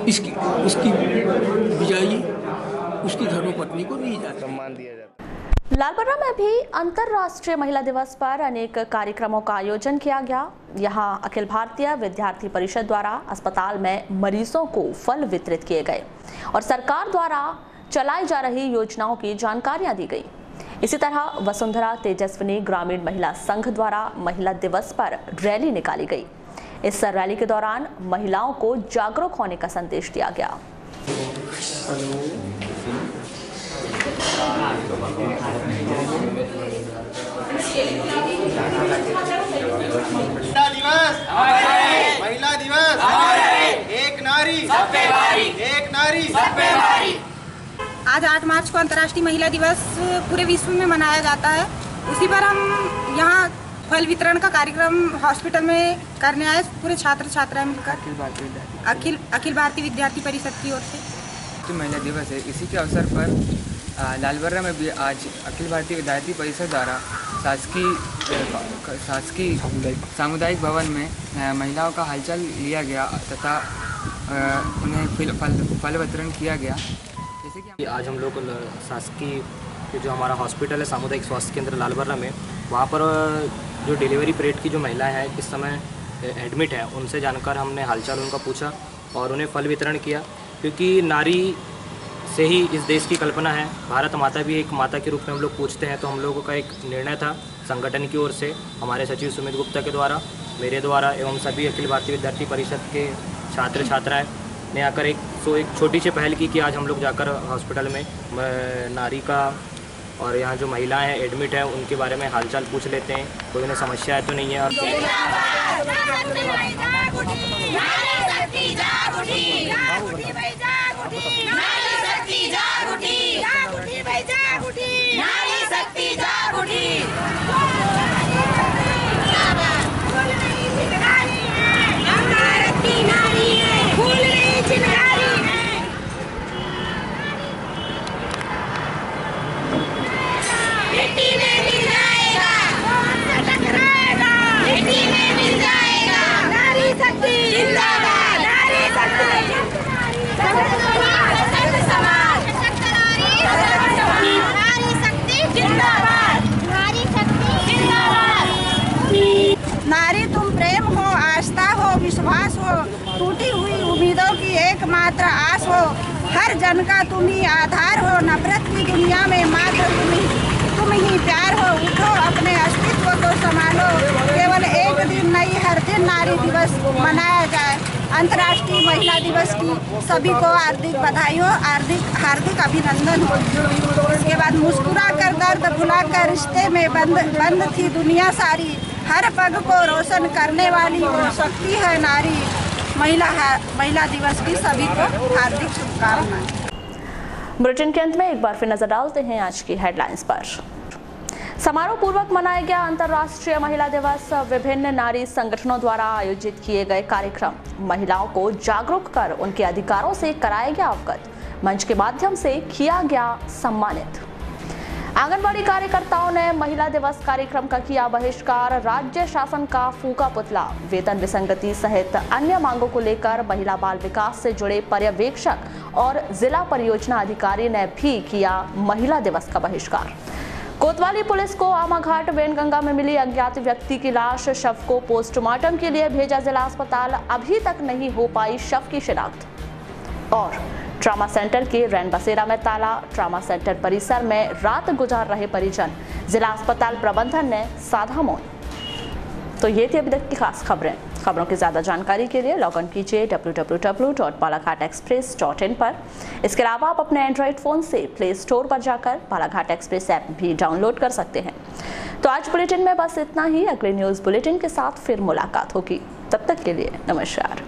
उसकी विदाई उसकी धर्मपत्नी को दी जाती है, सम्मान दिया जाता है। लालबर्रा में भी अंतर्राष्ट्रीय महिला दिवस पर अनेक कार्यक्रमों का आयोजन किया गया। यहां अखिल भारतीय विद्यार्थी परिषद द्वारा अस्पताल में मरीजों को फल वितरित किए गए और सरकार द्वारा चलाई जा रही योजनाओं की जानकारियां दी गई। इसी तरह वसुंधरा तेजस्विनी ग्रामीण महिला संघ द्वारा महिला दिवस पर रैली निकाली गई। इस रैली के दौरान महिलाओं को जागरूक होने का संदेश दिया गया। महिला दिवस एक नारी सब पे भारी, एक नारी सब पे भारी। आज 8 मार्च को अंतर्राष्ट्रीय महिला दिवस पूरे विश्व में मनाया जाता है। उसी पर हम यहाँ फल वितरण का कार्यक्रम हॉस्पिटल में करने आए, पूरे छात्र छात्राएं मिलकर अखिल भारतीय विद्यार्थी परिषद की ओर से। महिला दिवस है, इसी के अवसर पर लालबर्रा में भी आज अखिल भारतीय विद्यार्थी परिषद द्वारा शासकीय सामुदायिक भवन में महिलाओं का हालचाल लिया गया तथा उन्हें फल वितरण किया गया। जैसे कि आज हम लोग शासकीय जो हमारा हॉस्पिटल है सामुदायिक स्वास्थ्य केंद्र लालबर्रा में, वहाँ पर जो डिलीवरी पीरियड की जो महिलाएं हैं इस समय एडमिट है, उनसे जानकर हमने हालचाल उनका पूछा और उन्हें फल वितरण किया, क्योंकि नारी से ही इस देश की कल्पना है। भारत माता भी एक माता के रूप में हम लोग पूछते हैं, तो हम लोगों का एक निर्णय था संगठन की ओर से, हमारे सचिव सुमित गुप्ता के द्वारा, मेरे द्वारा एवं सभी अखिल भारतीय विद्यार्थी परिषद के छात्र छात्राएं ने आकर एक छोटी सी पहल की कि आज हम लोग जाकर हॉस्पिटल में नारी का और यहाँ जो महिलाएं हैं एडमिट हैं उनके बारे में हालचाल पूछ लेते हैं, कोई उन्हें समस्या है तो नहीं है। और नारी तुम प्रेम हो, आस्था हो, विश्वास हो, टूटी हुई उम्मीदों की एकमात्र आस हो, हर जन का तुम ही आधार हो, नफरत की दुनिया में मात्र तुम ही प्यार हो, उठो अपने अस्तित्व को संभालो, केवल एक दिन नहीं हर दिन नारी दिवस मनाया जाए। अंतर्राष्ट्रीय महिला दिवस की सभी को हार्दिक बधाई हो, हार्दिक अभिनंदन हो। इसके बाद मुस्कुरा कर दर्द भुला कर रिश्ते में बंद थी दुनिया सारी, हर पग को रोशन करने वाली वो शक्ति है नारी। महिला दिवस की सभी को हार्दिक शुभकामनाएं। बुलेटिन के अंत में एक बार फिर नजर डालते हैं आज की हेडलाइंस पर। समारोह पूर्वक मनाया गया अंतर्राष्ट्रीय महिला दिवस। विभिन्न नारी संगठनों द्वारा आयोजित किए गए कार्यक्रम महिलाओं को जागरूक कर उनके अधिकारों से कराया गया अवगत। मंच के माध्यम से किया गया सम्मानित। आंगनबाड़ी कार्यकर्ताओं ने महिला दिवस कार्यक्रम का किया बहिष्कार। राज्य शासन का फूका पुतला। वेतन विसंगति सहित अन्य मांगों को लेकर महिला बाल विकास से जुड़े पर्यवेक्षक और जिला परियोजना अधिकारी ने भी किया महिला दिवस का बहिष्कार। कोतवाली पुलिस को आमाघाट वेनगंगा में मिली अज्ञात व्यक्ति की लाश। शव को पोस्टमार्टम के लिए भेजा जिला अस्पताल। अभी तक नहीं हो पाई शव की शिनाख्त। और ट्रामा सेंटर के रैन बसेरा में ताला। ट्रामा सेंटर परिसर में रात गुजार रहे परिजन। जिला अस्पताल प्रबंधन ने साधा मौन। तो ये थी अभी तक की खास खबरें। खबरों की ज़्यादा जानकारी के लिए लॉग इन कीजिए www.balaghategxpress.in पर। इसके अलावा आप अपने एंड्रॉइड फ़ोन से प्ले स्टोर पर जाकर बालाघाट एक्सप्रेस ऐप भी डाउनलोड कर सकते हैं। तो आज बुलेटिन में बस इतना ही। अगले न्यूज़ बुलेटिन के साथ फिर मुलाकात होगी। तब तक के लिए नमस्कार।